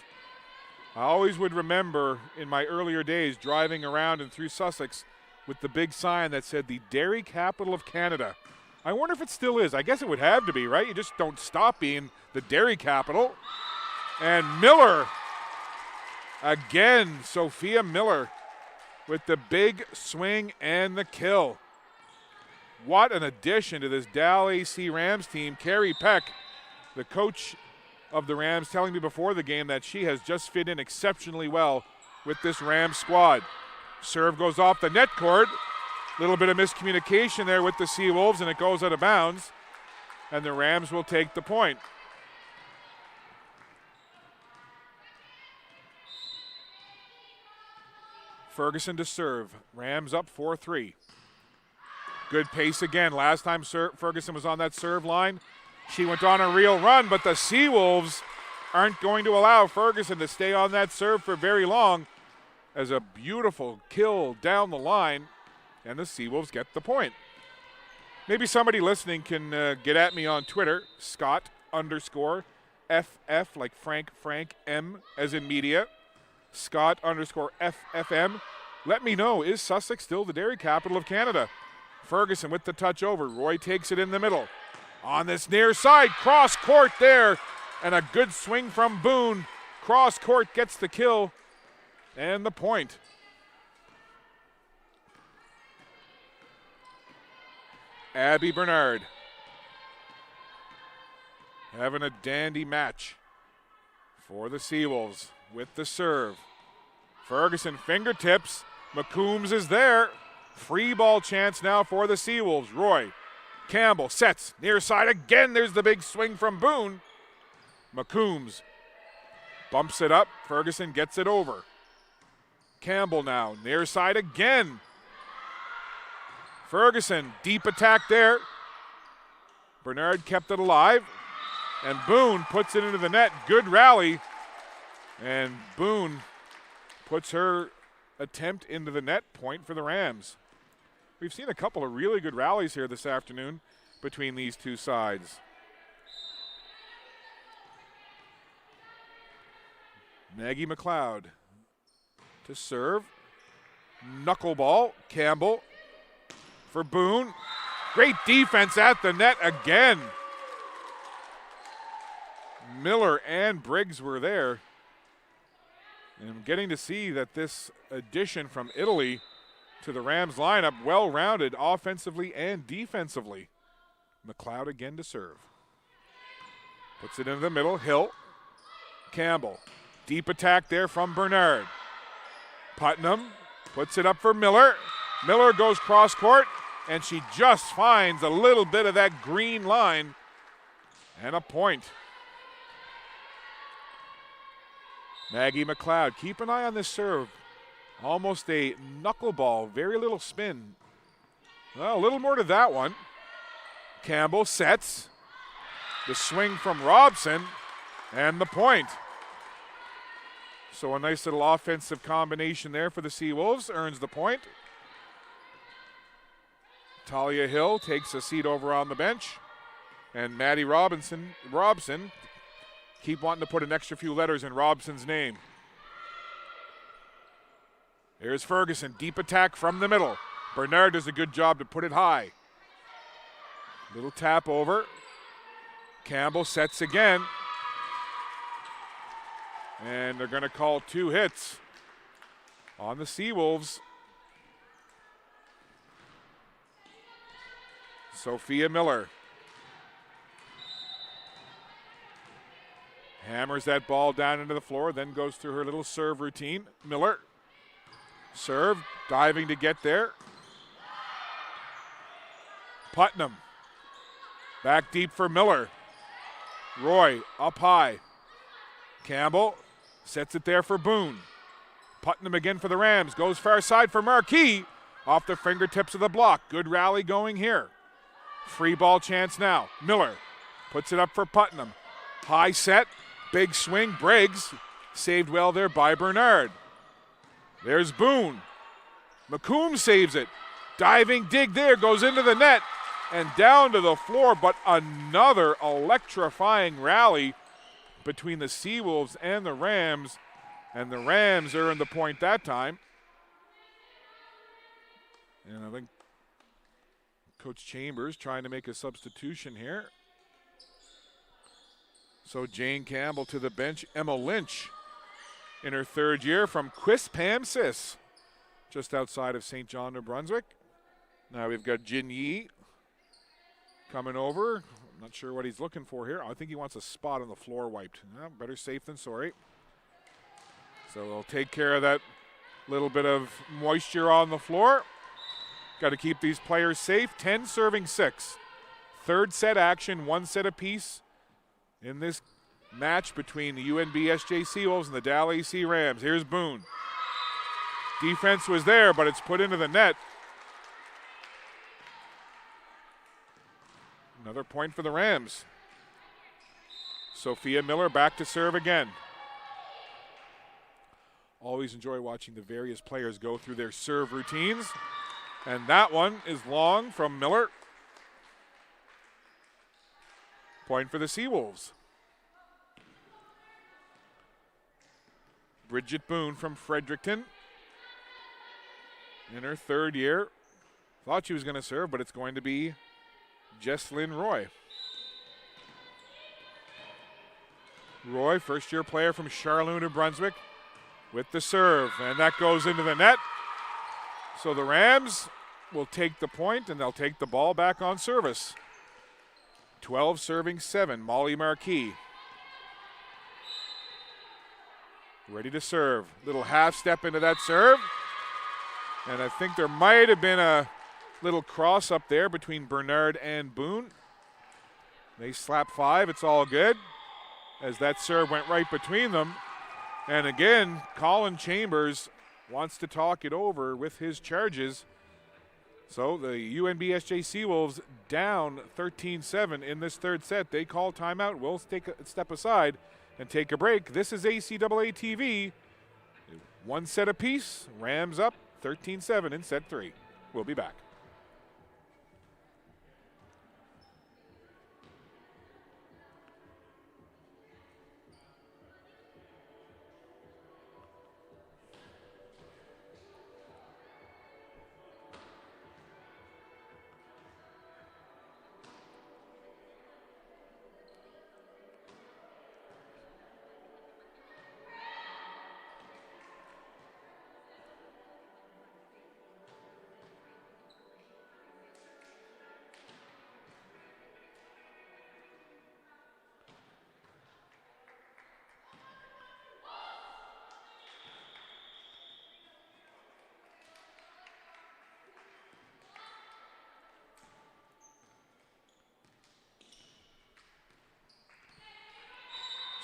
I always would remember in my earlier days driving around and through Sussex with the big sign that said the dairy capital of Canada. I wonder if it still is. I guess it would have to be, right? You just don't stop being the dairy capital. And Miller, again, Sophia Miller with the big swing and the kill. What an addition to this Dalhousie Rams team. Carrie Peck, the coach of the Rams, telling me before the game that she has just fit in exceptionally well with this Rams squad. Serve goes off the net cord. Little bit of miscommunication there with the Seawolves, and it goes out of bounds. And the Rams will take the point. Ferguson to serve. Rams up 4-3. Good pace again. Last time Ferguson was on that serve line, she went on a real run, but the Seawolves aren't going to allow Ferguson to stay on that serve for very long, as a beautiful kill down the line, and the Seawolves get the point. Maybe somebody listening can get at me on Twitter, Scott_FF, like Frank M as in media, Scott_FFM. Let me know, is Sussex still the dairy capital of Canada? Ferguson with the touch over. Roy takes it in the middle. On this near side, cross court there, and a good swing from Boone. Cross court gets the kill and the point. Abby Bernard having a dandy match for the Seawolves with the serve. Ferguson fingertips. McCombs is there. Free ball chance now for the Seawolves. Roy Campbell sets near side again. There's the big swing from Boone. McCombs bumps it up. Ferguson gets it over. Campbell now near side again. Ferguson, deep attack there. Bernard kept it alive. And Boone puts it into the net. Good rally. And Boone puts her attempt into the net. Point for the Rams. We've seen a couple of really good rallies here this afternoon between these two sides. Maggie McLeod to serve. Knuckleball. Campbell for Boone. Great defense at the net again. Miller and Briggs were there. And I'm getting to see that this addition from Italy to the Rams lineup, well-rounded offensively and defensively. McLeod again to serve. Puts it into the middle. Hill. Campbell. Deep attack there from Bernard. Putnam Puts it up for Miller. Miller goes cross court, and she just finds a little bit of that green line and a point. Maggie McLeod, keep an eye on this serve. Almost a knuckleball, very little spin. Well, a little more to that one. Campbell sets. The swing from Robson, and the point. So a nice little offensive combination there for the Seawolves, earns the point. Talia Hill takes a seat over on the bench. And Maddie Robson, keep wanting to put an extra few letters in Robson's name. Here's Ferguson, deep attack from the middle. Bernard does a good job to put it high. Little tap over. Campbell sets again. And they're going to call 2 hits on the Seawolves. Sophia Miller hammers that ball down into the floor, then goes through her little serve routine. Miller, serve, diving to get there. Putnam, back deep for Miller. Roy, up high. Campbell sets it there for Boone. Putnam again for the Rams, goes far side for Marquis. Off the fingertips of the block, good rally going here. Free ball chance now. Miller puts it up for Putnam. High set, big swing, Briggs. Saved well there by Bernard. There's Boone. McComb saves it. Diving dig there, goes into the net and down to the floor, but another electrifying rally between the Seawolves and the Rams earned the point that time. And I think Coach Chambers trying to make a substitution here. So Jane Campbell to the bench. Emma Lynch in her 3rd year from Quispamsis, just outside of St. John, New Brunswick. Now we've got Jin Yi coming over. I'm not sure what he's looking for here. I think he wants a spot on the floor wiped. Well, better safe than sorry. So they'll take care of that little bit of moisture on the floor. Got to keep these players safe. 10 serving 6. 3rd set action, 1 set apiece in this match between the UNBSJ Seawolves and the Dalhousie Rams. Here's Boone. Defense was there, but it's put into the net. Another point for the Rams. Sophia Miller back to serve again. Always enjoy watching the various players go through their serve routines. And that one is long from Miller. Point for the Seawolves. Bridget Boone from Fredericton in her 3rd year. Thought she was going to serve, but it's going to be Jesslyn Roy. Roy, 1st-year player from Charlotte, New Brunswick, with the serve, and that goes into the net. So the Rams will take the point, and they'll take the ball back on service. 12 serving 7, Molly Marquis. Ready to serve. Little half step into that serve. And I think there might have been a little cross up there between Bernard and Boone. They slap 5, it's all good, as that serve went right between them. And again, Colin Chambers wants to talk it over with his charges. So the UNBSJ Seawolves down 13-7 in this 3rd set. They call timeout. We'll take a step aside and take a break. This is ACAA TV. 1 set apiece. Rams up 13-7 in set 3. We'll be back.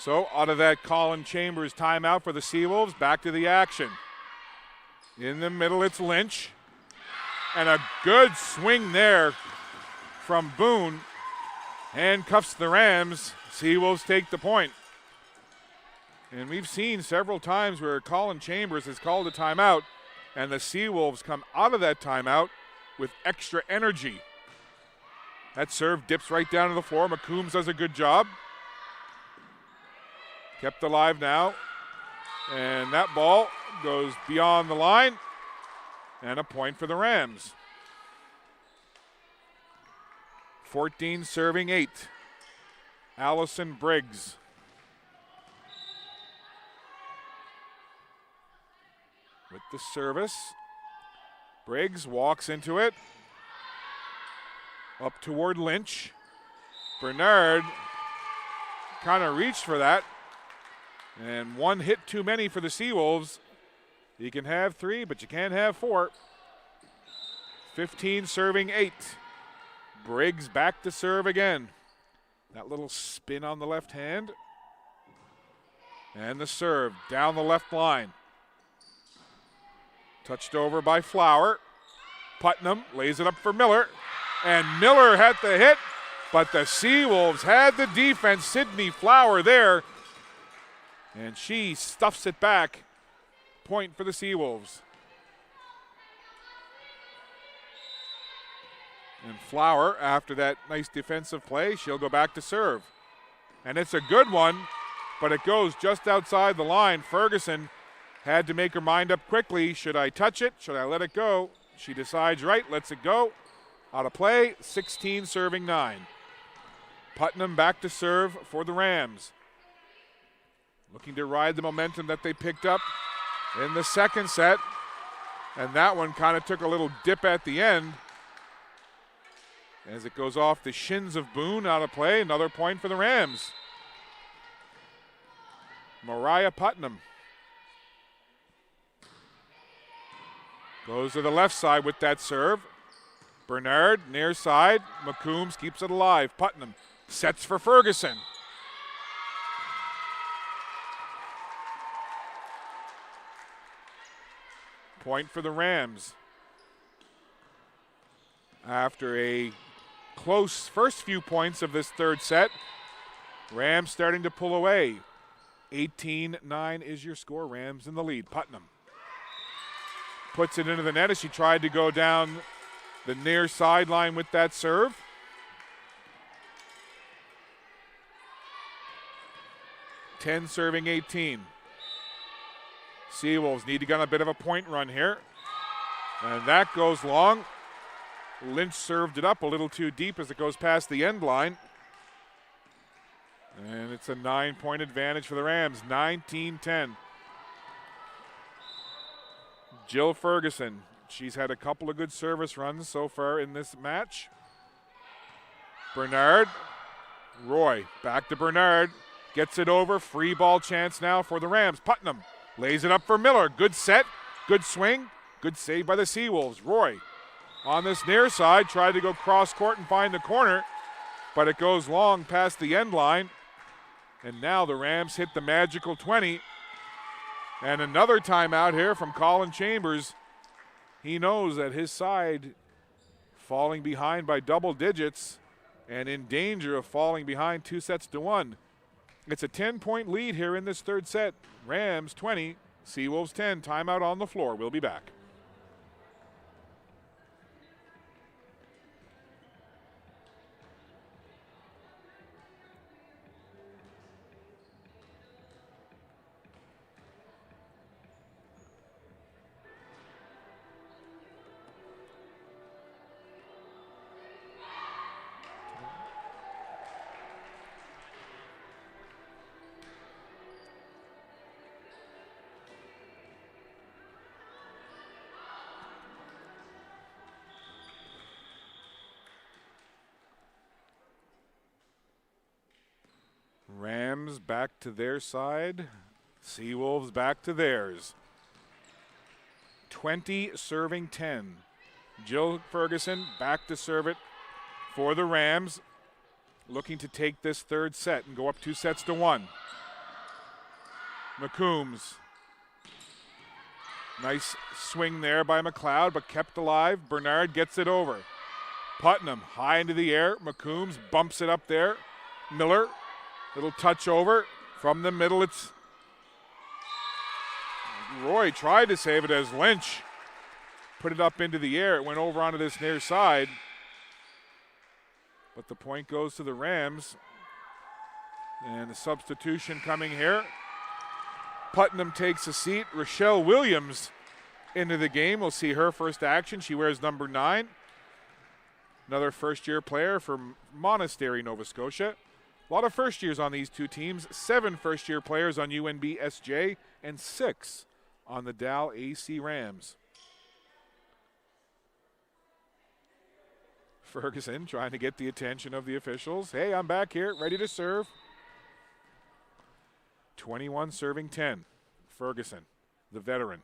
So out of that Colin Chambers timeout for the Seawolves, back to the action. In the middle, it's Lynch. And a good swing there from Boone. Handcuffs the Rams. Seawolves take the point. And we've seen several times where Colin Chambers has called a timeout, and the Seawolves come out of that timeout with extra energy. That serve dips right down to the floor. McCombs does a good job. Kept alive now. And that ball goes beyond the line. And a point for the Rams. 14 serving 8. Allison Briggs. With the service. Briggs walks into it. Up toward Lynch. Bernard kind of reached for that. And one hit too many for the Seawolves. You can have 3, but you can't have 4. 15 serving 8. Briggs back to serve again. That little spin on the left hand. And the serve down the left line. Touched over by Flower. Putnam lays it up for Miller. And Miller had the hit, but the Seawolves had the defense. Sydney Flower there. And she stuffs it back. Point for the Seawolves. And Flower, after that nice defensive play, she'll go back to serve. And it's a good one, but it goes just outside the line. Ferguson had to make her mind up quickly. Should I touch it? Should I let it go? She decides right, lets it go. Out of play, 16 serving 9. Putnam back to serve for the Rams. Looking to ride the momentum that they picked up in the second set. And that one kind of took a little dip at the end. As it goes off the shins of Boone, out of play. Another point for the Rams. Mariah Putnam goes to the left side with that serve. Bernard near side. McCombs keeps it alive. Putnam sets for Ferguson. Point for the Rams. After a close first few points of this third set, Rams starting to pull away. 18-9 is your score. Rams in the lead. Putnam puts it into the net as she tried to go down the near sideline with that serve. Ten serving 18. Seawolves need to get on a bit of a point run here. And that goes long. Lynch served it up a little too deep as it goes past the end line. And it's a 9-point advantage for the Rams, 19-10. Jill Ferguson, she's had a couple of good service runs so far in this match. Bernard, Roy, back to Bernard, gets it over, free ball chance now for the Rams. Putnam lays it up for Miller, good set, good swing, good save by the Seawolves. Roy on this near side, tried to go cross court and find the corner, but it goes long past the end line. And now the Rams hit the magical 20. And another timeout here from Colin Chambers. He knows that his side falling behind by double digits and in danger of falling behind 2-1. It's a 10-point lead here in this third set. Rams 20, Seawolves 10. Timeout on the floor. We'll be back. Rams back to their side. Seawolves back to theirs. 20 serving 10. Jill Ferguson back to serve it for the Rams. Looking to take this third set and go up 2-1. McCombs. Nice swing there by McLeod, but kept alive. Bernard gets it over. Putnam high into the air. McCombs bumps it up there. Miller, little touch over. From the middle, it's Roy tried to save it as Lynch put it up into the air. It went over onto this near side. But the point goes to the Rams. And the substitution coming here. Putnam takes a seat. Rochelle Williams into the game. We'll see her first action. She wears number 9. Another first-year player from Monastery, Nova Scotia. A lot of first years on these two teams. 7 first-year players on UNBSJ and 6 on the Dalhousie Rams. Ferguson trying to get the attention of the officials. Hey, I'm back here, ready to serve. 21 serving 10. Ferguson, the veteran.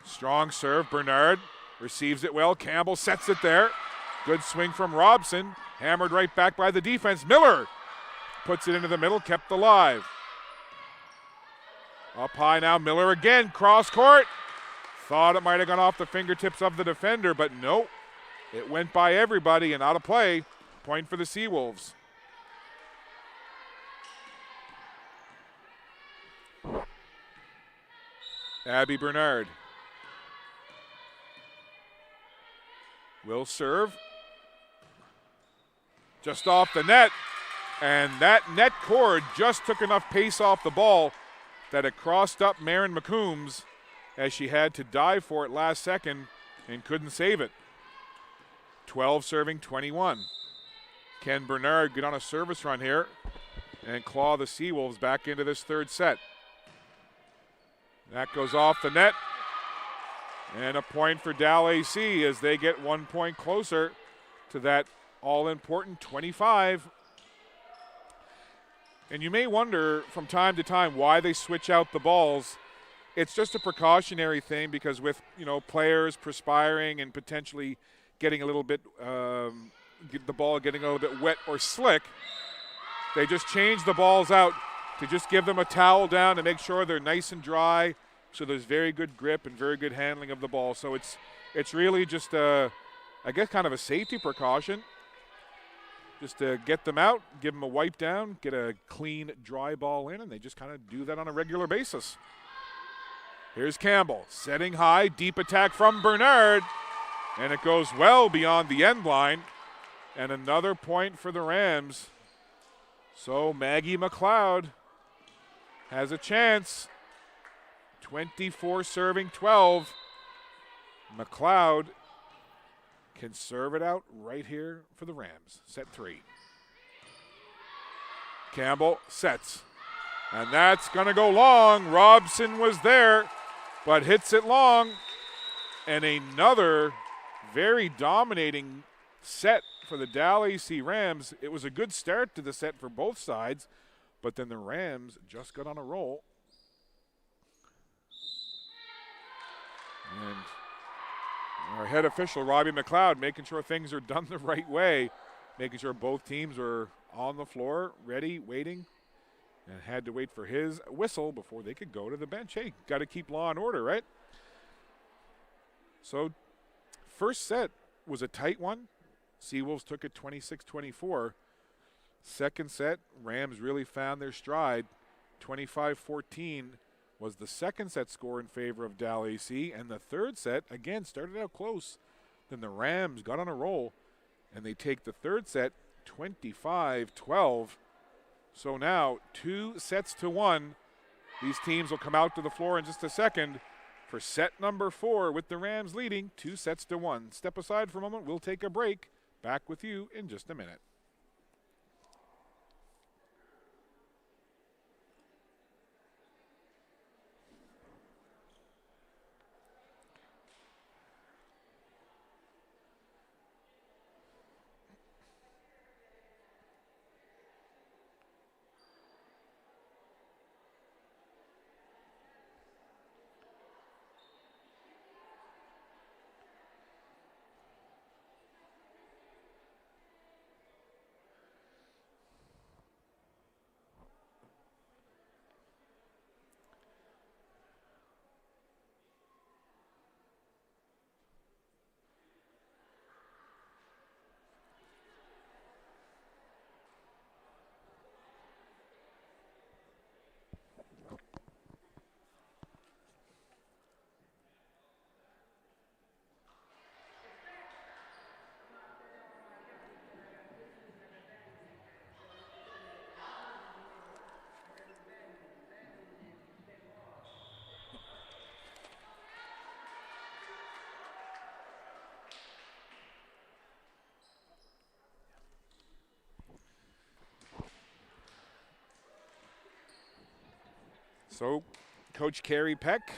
Strong serve. Bernard receives it well. Campbell sets it there. Good swing from Robson. Hammered right back by the defense. Miller puts it into the middle, kept alive. Up high now, Miller again, cross court. Thought it might have gone off the fingertips of the defender, but nope. It went by everybody and out of play. Point for the Seawolves. Abby Bernard will serve. Just off the net. And that net cord just took enough pace off the ball that it crossed up Marin McCombs as she had to dive for it last second and couldn't save it. 12 serving 21. Can Bernard get on a service run here and claw the Seawolves back into this third set? That goes off the net. And a point for Dalhousie as they get 1 point closer to that all-important 25. And you may wonder from time to time why they switch out the balls. It's just a precautionary thing because with, players perspiring and potentially getting a little bit, the ball getting a little bit wet or slick, they just change the balls out to just give them a towel down to make sure they're nice and dry so there's very good grip and very good handling of the ball. So it's really just, I guess, kind of a safety precaution. Just to get them out, give them a wipe down, get a clean, dry ball in, and they just kind of do that on a regular basis. Here's Campbell, setting high, deep attack from Bernard, and it goes well beyond the end line, and another point for the Rams. So Maggie McLeod has a chance. 24 serving 12. McLeod can serve it out right here for the Rams. Set 3. Campbell sets. And that's going to go long. Robson was there, but hits it long. And another very dominating set for the Dalhousie Rams. It was a good start to the set for both sides, but then the Rams just got on a roll. And our head official, Robbie McLeod, making sure things are done the right way, making sure both teams were on the floor, ready, waiting, and had to wait for his whistle before they could go to the bench. Hey, got to keep law and order, right? So first set was a tight one. Seawolves took it 26-24. Second set, Rams really found their stride. 25-14 was the second set score in favor of Dalhousie, and the third set, again, started out close. Then the Rams got on a roll, and they take the third set 25-12. So now 2-1. These teams will come out to the floor in just a second for set number 4 with the Rams leading 2-1. Step aside for a moment. We'll take a break. Back with you in just a minute. So Coach Carrie Peck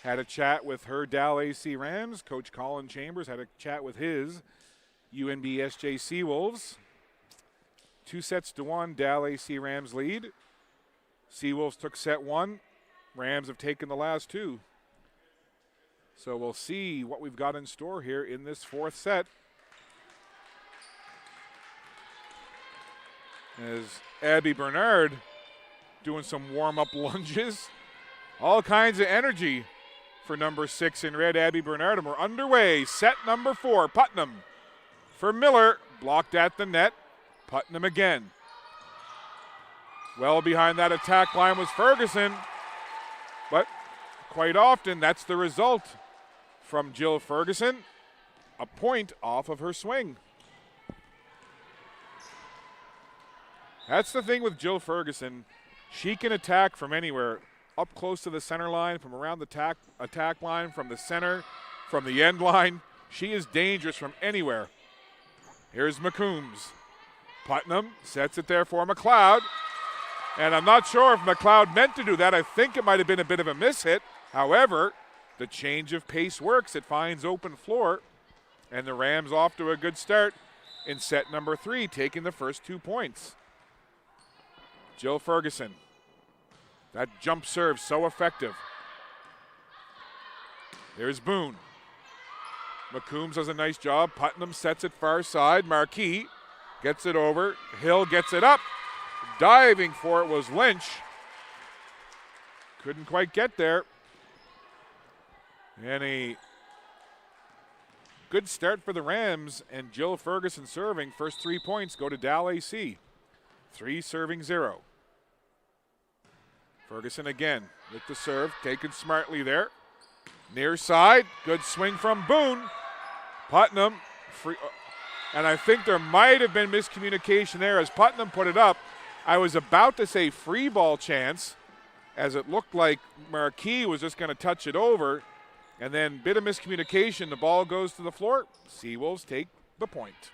had a chat with her Dalhousie Rams. Coach Colin Chambers had a chat with his UNBSJ Seawolves. 2-1, Dalhousie Rams lead. Seawolves took set 1. Rams have taken the last 2. So we'll see what we've got in store here in this 4th set. As Abby Bernard doing some warm-up lunges. All kinds of energy for number 6 in red, Abby Bernard. And we're underway. Set number 4, Putnam. For Miller, blocked at the net. Putnam again. Well behind that attack line was Ferguson. But quite often, that's the result from Jill Ferguson. A point off of her swing. That's the thing with Jill Ferguson. She can attack from anywhere, up close to the center line, from around the attack line, from the center, from the end line. She is dangerous from anywhere. Here's McCombs. Putnam sets it there for McLeod. And I'm not sure if McLeod meant to do that. I think it might have been a bit of a mishit. However, the change of pace works. It finds open floor. And the Rams off to a good start in set number 3, taking the first 2 points. Jill Ferguson. That jump serve so effective. There's Boone. McCombs does a nice job. Putnam sets it far side. Marquis gets it over. Hill gets it up. Diving for it was Lynch. Couldn't quite get there. And a good start for the Rams, and Jill Ferguson serving. First 3 points go to Dalhousie. 3 serving 0. Ferguson again with the serve, taken smartly there. Near side, good swing from Boone. Putnam, free, and I think there might have been miscommunication there as Putnam put it up. I was about to say free ball chance, as it looked like Marquis was just going to touch it over, and then bit of miscommunication, the ball goes to the floor. Seawolves take the point.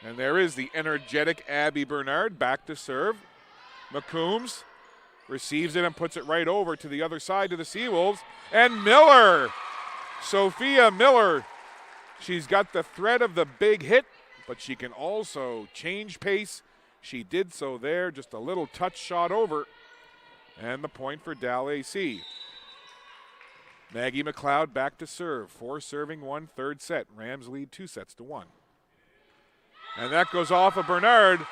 And there is the energetic Abby Bernard back to serve. McCombs receives it and puts it right over to the other side to the Seawolves. And Miller, Sophia Miller, she's got the threat of the big hit, but she can also change pace. She did so there, just a little touch shot over. And the point for Dalhousie. Maggie McLeod back to serve. 4 serving 1, 3rd set. Rams lead 2-1. And that goes off of Bernard.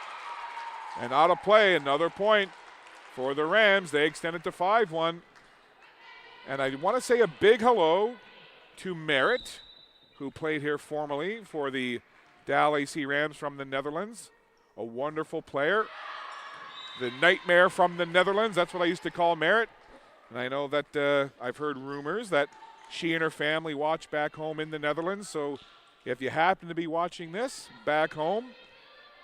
And out of play, another point for the Rams. They extend it to 5-1. And I want to say a big hello to Merritt, who played here formerly for the Dalhousie Rams from the Netherlands. A wonderful player. The nightmare from the Netherlands, that's what I used to call Merritt. And I know that I've heard rumors that she and her family watch back home in the Netherlands. So if you happen to be watching this back home,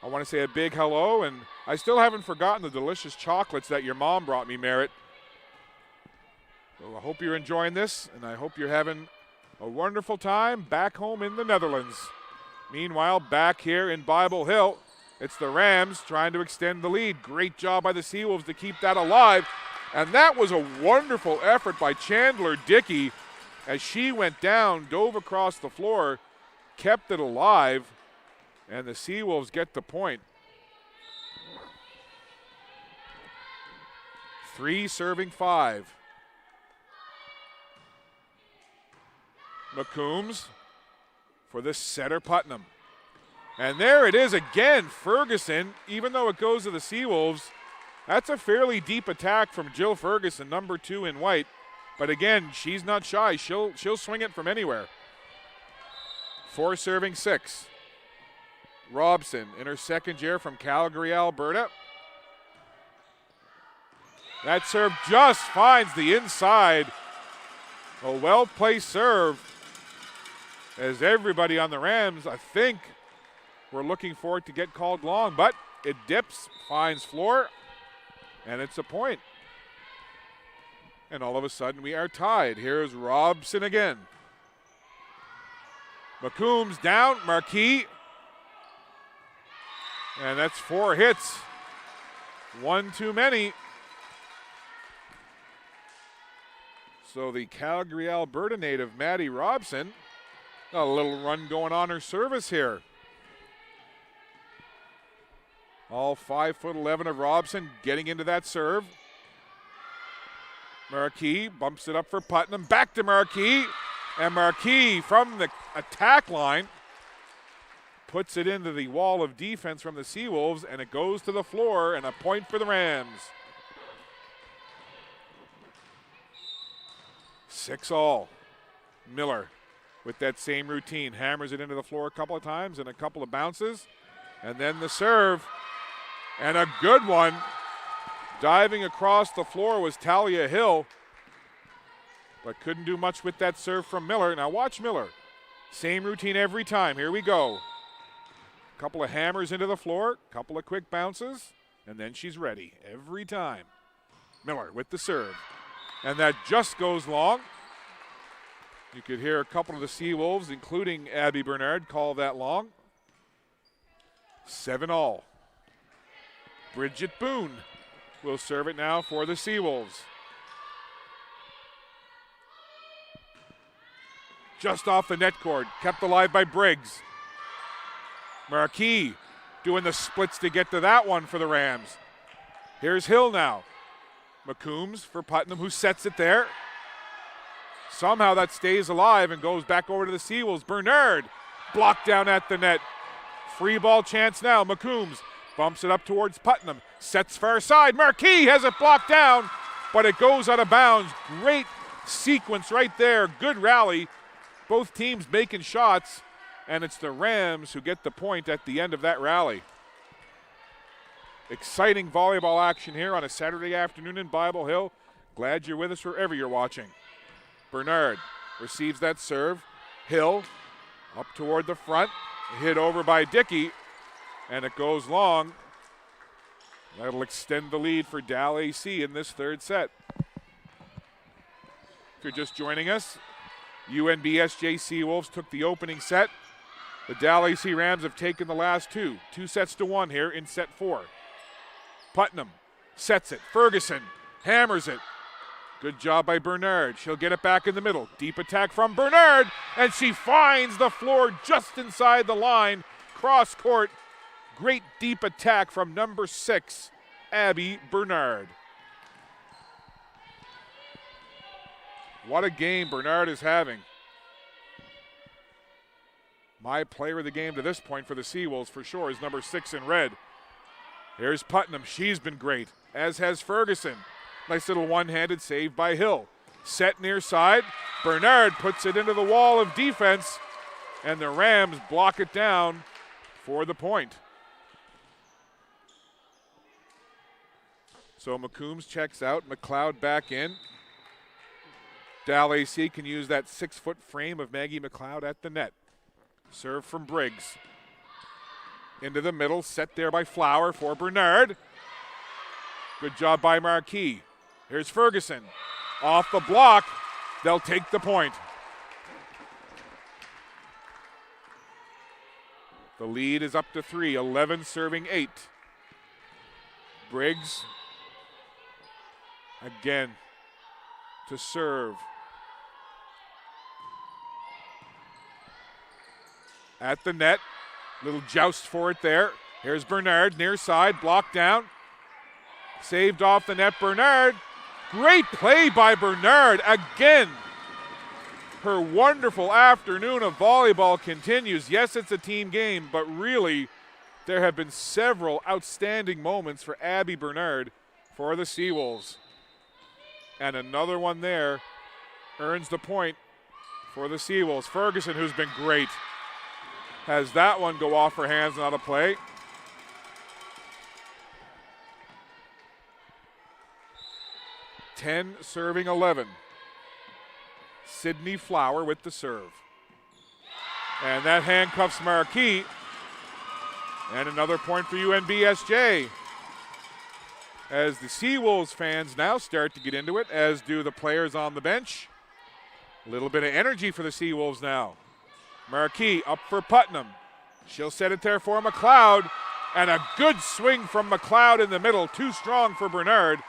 I want to say a big hello. And I still haven't forgotten the delicious chocolates that your mom brought me, Merritt. So I hope you're enjoying this, and I hope you're having a wonderful time back home in the Netherlands. Meanwhile, back here in Bible Hill, it's the Rams trying to extend the lead. Great job by the Seawolves to keep that alive. And that was a wonderful effort by Chandler Dickey as she went down, dove across the floor, kept it alive, and the Seawolves get the point. 3 serving 5. McCombs for the setter Putnam. And there it is again, Ferguson, even though it goes to the Seawolves. That's a fairly deep attack from Jill Ferguson, number 2 in white. But again, she's not shy. She'll swing it from anywhere. 4 serving 6. Robson in her 2nd year from Calgary, Alberta. That serve just finds the inside. A well-placed serve. As everybody on the Rams, I think, we're looking for it to get called long, but it dips, finds floor, and it's a point. And all of a sudden we are tied. Here's Robson again. McCombs down, Marquis. And that's 4 hits. 1 too many So the Calgary, Alberta native, Maddie Robson, got a little run going on her service here. All 5'11" of Robson getting into that serve. Marquis bumps it up for Putnam. Back to Marquis. And Marquis from the attack line puts it into the wall of defense from the Seawolves, and it goes to the floor, and a point for the Rams. 6-all. Miller with that same routine. Hammers it into the floor a couple of times and a couple of bounces. And then the serve. And a good one. Diving across the floor was Talia Hill, but couldn't do much with that serve from Miller. Now watch Miller. Same routine every time. Here we go. Couple of hammers into the floor, couple of quick bounces, and then she's ready every time. Miller with the serve. And that just goes long. You could hear a couple of the Seawolves, including Abby Bernard, call that long. 7-all. Bridget Boone will serve it now for the Seawolves. Just off the net cord, kept alive by Briggs. Marquis doing the splits to get to that one for the Rams. Here's Hill now. McCombs for Putnam, who sets it there. Somehow that stays alive and goes back over to the Seawolves. Bernard blocked down at the net. Free ball chance now. McCombs bumps it up towards Putnam. Sets far side. Marquis has it blocked down, but it goes out of bounds. Great sequence right there. Good rally. Both teams making shots, and it's the Rams who get the point at the end of that rally. Exciting volleyball action here on a Saturday afternoon in Bible Hill. Glad you're with us wherever you're watching. Bernard receives that serve. Hill up toward the front. Hit over by Dickey, and it goes long. That'll extend the lead for Dalhousie in this third set. If you're just joining us, UNBSJ Seawolves took the opening set. The Dalhousie Rams have taken the last two. 2-1 here in set 4. Putnam sets it. Ferguson hammers it. Good job by Bernard. She'll get it back in the middle. Deep attack from Bernard, and she finds the floor just inside the line. Cross court. Great deep attack from number 6, Abby Bernard. What a game Bernard is having. My player of the game to this point for the Seawolves for sure is number 6 in red. Here's Putnam. She's been great, as has Ferguson. Nice little one-handed save by Hill. Set near side. Bernard puts it into the wall of defense, and the Rams block it down for the point. So McCombs checks out. McLeod back in. Dalhousie can use that 6-foot frame of Maggie McLeod at the net. Serve from Briggs. Into the middle, set there by Flower for Bernard. Good job by Marquis. Here's Ferguson. Off the block, they'll take the point. The lead is up to 3, 11 serving 8. Briggs again to serve. At the net, little joust for it there. Here's Bernard, near side, blocked down. Saved off the net, Bernard. Great play by Bernard again. Her wonderful afternoon of volleyball continues. Yes, it's a team game, but really there have been several outstanding moments for Abby Bernard for the Seawolves. And another one there earns the point for the Seawolves. Ferguson, who's been great, has that one go off her hands and out of play. Ten serving 11. Sydney Flower with the serve. And that handcuffs Marquis. And another point for UNBSJ. As the Seawolves fans now start to get into it, as do the players on the bench. A little bit of energy for the Seawolves now. Marquis up for Putnam. She'll set it there for McLeod. And a good swing from McLeod in the middle. Too strong for Bernard.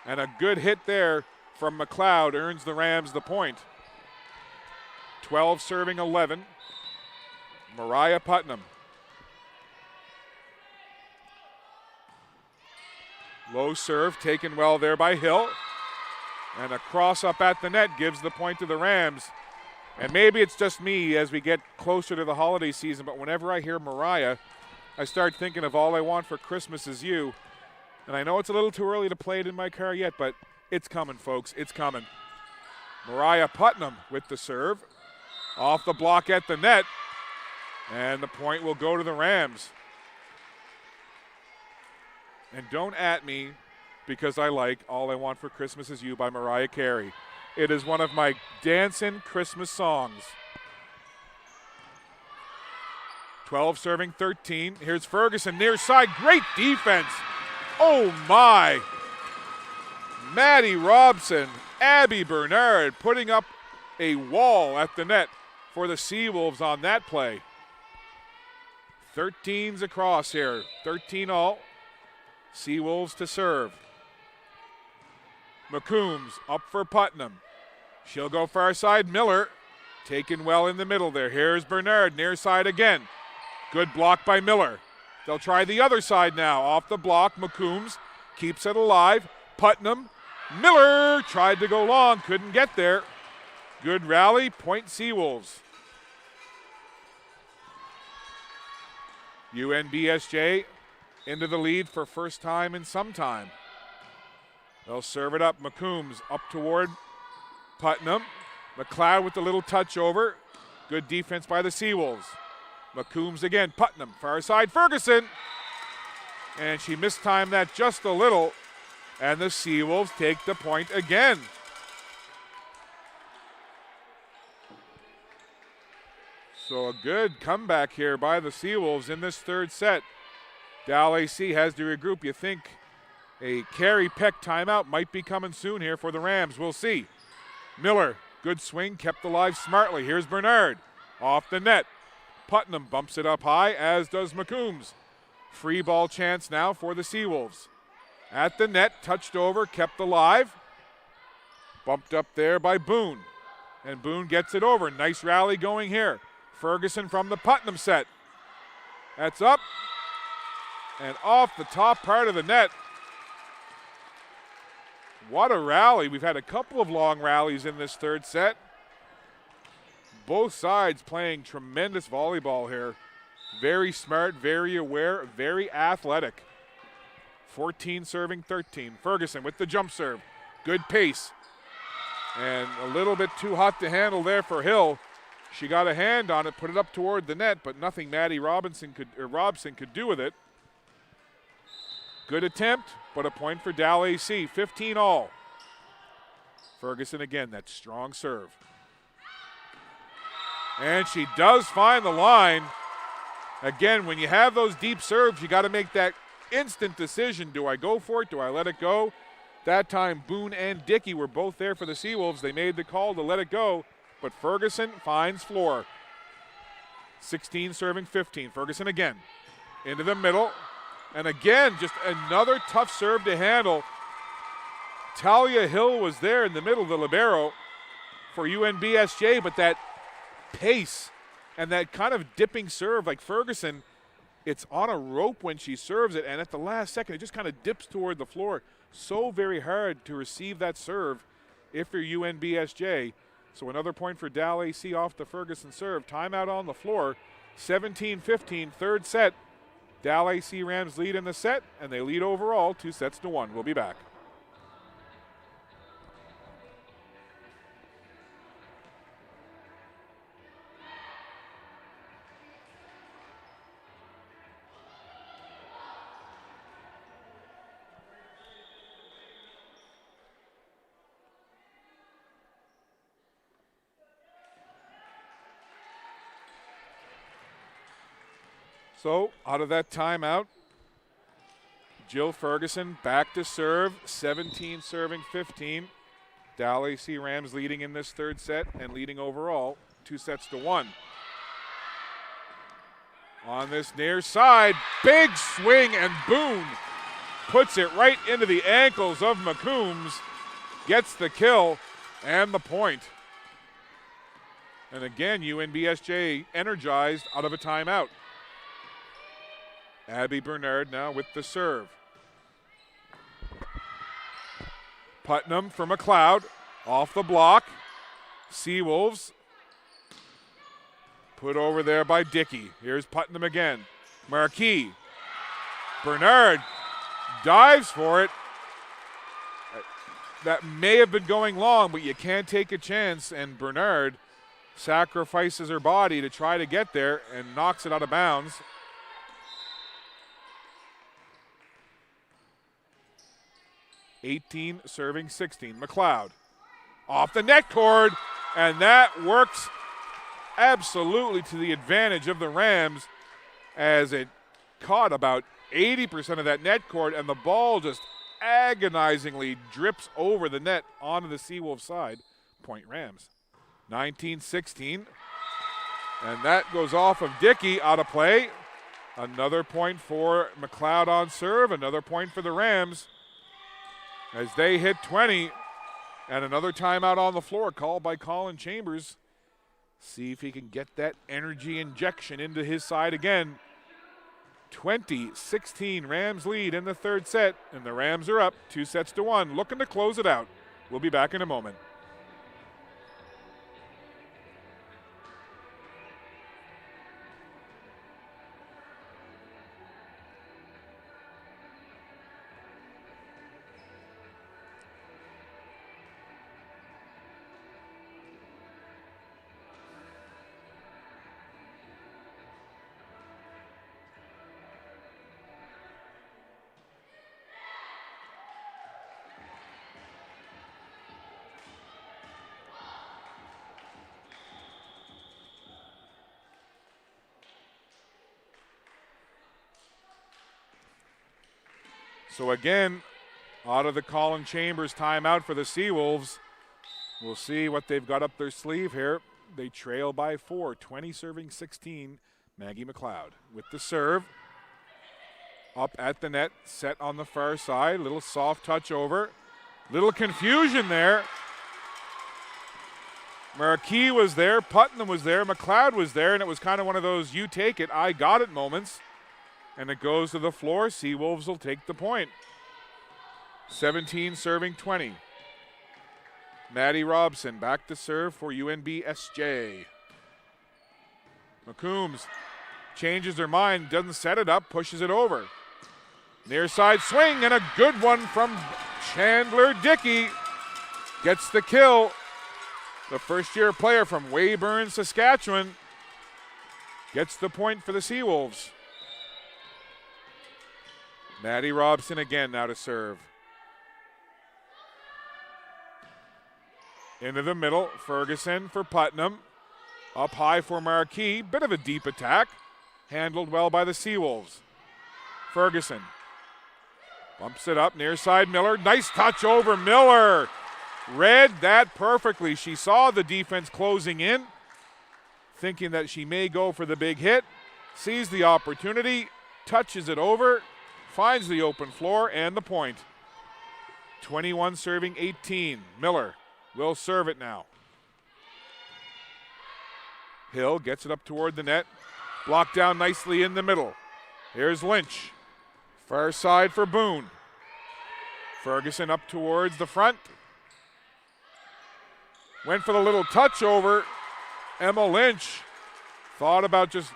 And a good hit there from McLeod earns the Rams the point. 12 serving 11. Mariah Putnam. Low serve taken well there by Hill. And a cross up at the net gives the point to the Rams. And maybe it's just me as we get closer to the holiday season, but whenever I hear Mariah, I start thinking of All I Want for Christmas Is You. And I know it's a little too early to play it in my car yet, but it's coming, folks. It's coming. Mariah Putnam with the serve. Off the block at the net. And the point will go to the Rams. And don't at me because I like All I Want for Christmas Is You by Mariah Carey. It is one of my dancing Christmas songs. 12 serving 13. Here's Ferguson near side. Great defense. Oh my. Maddie Robson, Abby Bernard putting up a wall at the net for the Seawolves on that play. 13's across here. 13 all. Seawolves to serve. McCombs up for Putnam. She'll go far side. Miller taken well in the middle there. Here's Bernard near side again. Good block by Miller. They'll try the other side now. Off the block. McCombs keeps it alive. Putnam. Miller tried to go long. Couldn't get there. Good rally. Point Seawolves. UNBSJ into the lead for first time in some time. They'll serve it up. McCombs up toward Putnam. McLeod with the little touch over. Good defense by the Seawolves. McCombs again. Putnam. Far side. Ferguson. And she mistimed that just a little. And the Seawolves take the point again. So a good comeback here by the Seawolves in this third set. Dalhousie has to regroup. You think a Carey Peck timeout might be coming soon here for the Rams. We'll see. Miller, good swing, kept alive smartly. Here's Bernard, off the net. Putnam bumps it up high, as does McCombs. Free ball chance now for the Seawolves. At the net, touched over, kept alive. Bumped up there by Boone. And Boone gets it over. Nice rally going here. Ferguson from the Putnam set. That's up. And off the top part of the net. What a rally. We've had a couple of long rallies in this third set. Both sides playing tremendous volleyball here. Very smart, very aware, very athletic. 14 serving 13. Ferguson with the jump serve. Good pace. And a little bit too hot to handle there for Hill. She got a hand on it, put it up toward the net, but nothing Maddie Robson could do with it. Good attempt, but a point for Dalhousie. 15 all. Ferguson again, that strong serve. And she does find the line. Again, when you have those deep serves, you got to make that instant decision. Do I go for it? Do I let it go? That time, Boone and Dickey were both there for the Seawolves. They made the call to let it go, but Ferguson finds floor. 16 serving 15. Ferguson again. Into the middle. And again, just another tough serve to handle. Talia Hill was there in the middle, the libero, for UNBSJ, but that pace and that kind of dipping serve like Ferguson, it's on a rope when she serves it, and at the last second, it just kind of dips toward the floor. So very hard to receive that serve if you're UNBSJ. So another point for Dalhousie off the Ferguson serve. Timeout on the floor. 17-15, third set. Dalhousie Rams lead in the set, and they lead overall 2-1. We'll be back. So, out of that timeout, Jill Ferguson back to serve, 17 serving 15. Dalhousie Rams leading in this third set and leading overall 2-1. On this near side, big swing, and Boone puts it right into the ankles of McCombs. gets the kill and the point. And again, UNBSJ energized out of a timeout. Abby Bernard now with the serve. Putnam for McLeod, off the block. Seawolves put over there by Dickey. Here's Putnam again. Marquis. Bernard dives for it. That may have been going long, but you can't take a chance, and Bernard sacrifices her body to try to get there and knocks it out of bounds. (18 serving 16). McLeod off the net cord, and that works absolutely to the advantage of the Rams as it caught about 80% of that net cord, and the ball just agonizingly drips over the net onto the Seawolves side. Point Rams. 19-16. And that goes off of Dickey, out of play. Another point for McLeod on serve. Another point for the Rams as they hit 20. And another timeout on the floor called by Colin Chambers. See if he can get that energy injection into his side again. 20-16 Rams lead in the third set, and the Rams are up 2-1, looking to close it out. We'll be back in a moment. So again, out of the Colin Chambers timeout for the Seawolves. We'll see what they've got up their sleeve here. They trail by 4, 20 serving 16. Maggie McLeod with the serve. Up at the net, set on the far side. Little soft touch over. Little confusion there. Marquis was there, Putnam was there, McLeod was there, and it was kind of one of those you take it, I got it moments. And it goes to the floor. Seawolves will take the point. 17 serving 20. Maddie Robson back to serve for UNBSJ. McCombs changes her mind, doesn't set it up, pushes it over. Near side swing, and a good one from Chandler Dickey. Gets the kill. The first-year player from Weyburn, Saskatchewan, gets the point for the Seawolves. Maddie Robson again now to serve. Into the middle, Ferguson for Putnam. Up high for Marquis, bit of a deep attack. Handled well by the Seawolves. Ferguson bumps it up, near side Miller. Nice touch over Miller. Read that perfectly. She saw the defense closing in, thinking that she may go for the big hit. Sees the opportunity, touches it over. Finds the open floor and the point. 21 serving 18. Miller will serve it now. Hill gets it up toward the net. Blocked down nicely in the middle. Here's Lynch. Far side for Boone. Ferguson up towards the front. Went for the little touch over. Emma Lynch thought about just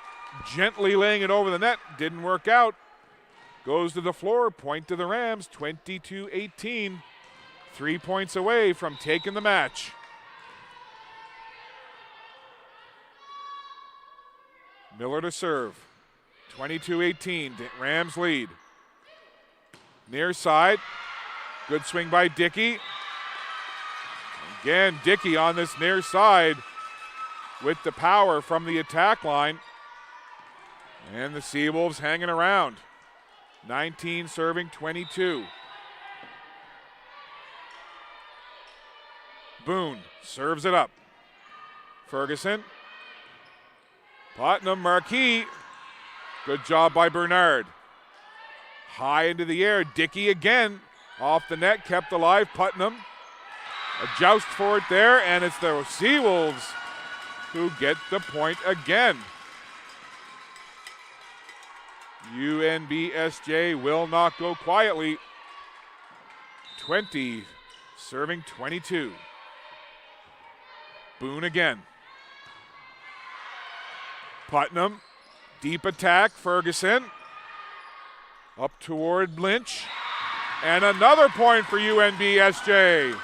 gently laying it over the net. Didn't work out. Goes to the floor, point to the Rams, 22-18. 3 points away from taking the match. Miller to serve, 22-18, Rams lead. Near side, good swing by Dickey. Again, Dickey on this near side with the power from the attack line. And the Seawolves hanging around. 19 serving 22. Boone serves it up. Ferguson. Putnam, Marquis. Good job by Bernard. High into the air. Dickey again. Off the net, kept alive. Putnam. A joust for it there, and it's the Seawolves who get the point again. UNBSJ will not go quietly. 20 serving 22. Boone again. Putnam, deep attack, Ferguson. Up toward Lynch. And another point for UNBSJ.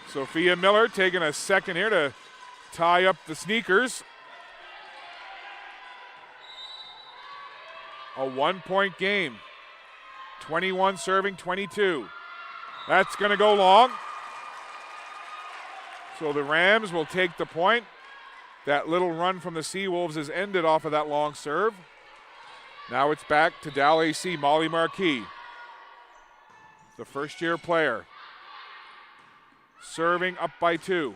Sophia Miller taking a second here to tie up the Sneakers. A 1-point game. 21 serving 22. That's going to go long. So the Rams will take the point. That little run from the Seawolves has ended off of that long serve. Now it's back to Dalhousie, Molly Marquis, the first-year player. Serving up by 2.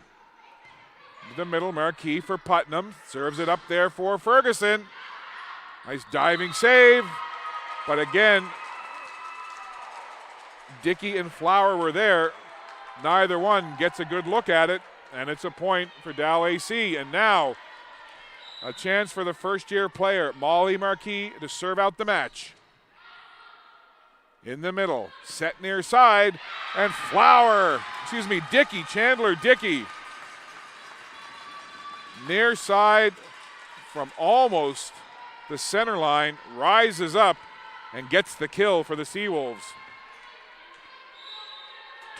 The middle, Marquis for Putnam. Serves it up there for Ferguson. Nice diving save. But again, Dickey and Flower were there. Neither one gets a good look at it, and it's a point for Dalhousie. And now a chance for the first-year player, Molly Marquis, to serve out the match. In the middle, set near side, and Dickey, Chandler Dickey. Near side from almost the center line, rises up and gets the kill for the Seawolves.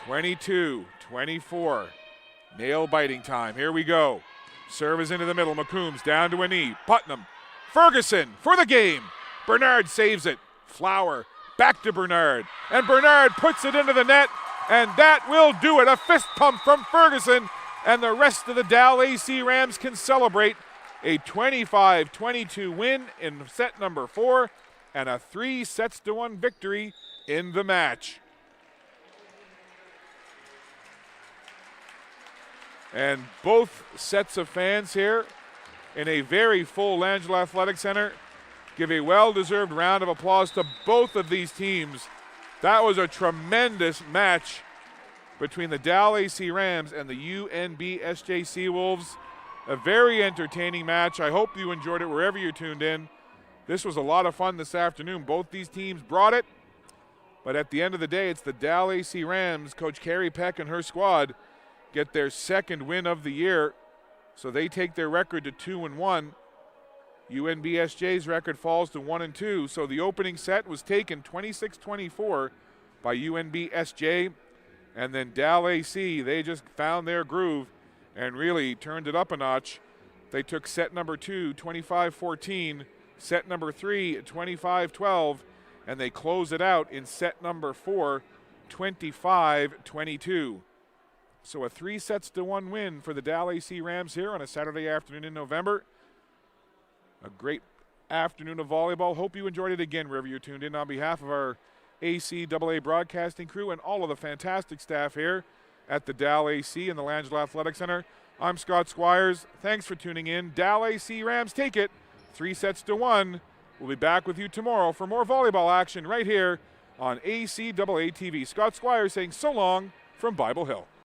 22-24, nail-biting time. Here we go. Serve is into the middle. McCombs down to a knee. Putnam. Ferguson for the game. Bernard saves it. Flower back to Bernard. And Bernard puts it into the net. And that will do it. A fist pump from Ferguson. And the rest of the Dalhousie Rams can celebrate a 25-22 win in set number 4 and a 3-1 victory in the match. And both sets of fans here in a very full Langella Athletic Center give a well-deserved round of applause to both of these teams. That was a tremendous match between the Dalhousie Rams and the UNBSJ Seawolves. A very entertaining match. I hope you enjoyed it wherever you tuned in. This was a lot of fun this afternoon. Both these teams brought it, but at the end of the day, it's the Dalhousie Rams. Coach Carrie Peck and her squad get their second win of the year, so they take their record to 2-1. UNBSJ's record falls to 1-2, so the opening set was taken 26-24 by UNBSJ, and then Dalhousie, they just found their groove and really turned it up a notch. They took set number 2, 25-14, set number 3, 25-12, and they close it out in set number 4, 25-22. So a 3-1 win for the Dalhousie Rams here on a Saturday afternoon in November. A great afternoon of volleyball. Hope you enjoyed it again wherever you're tuned in. On behalf of our ACAA broadcasting crew and all of the fantastic staff here at the Dalhousie and the Langella Athletic Center, I'm Scott Squires. Thanks for tuning in. Dalhousie Rams take it 3-1. We'll be back with you tomorrow for more volleyball action right here on ACAA TV. Scott Squires saying so long from Bible Hill.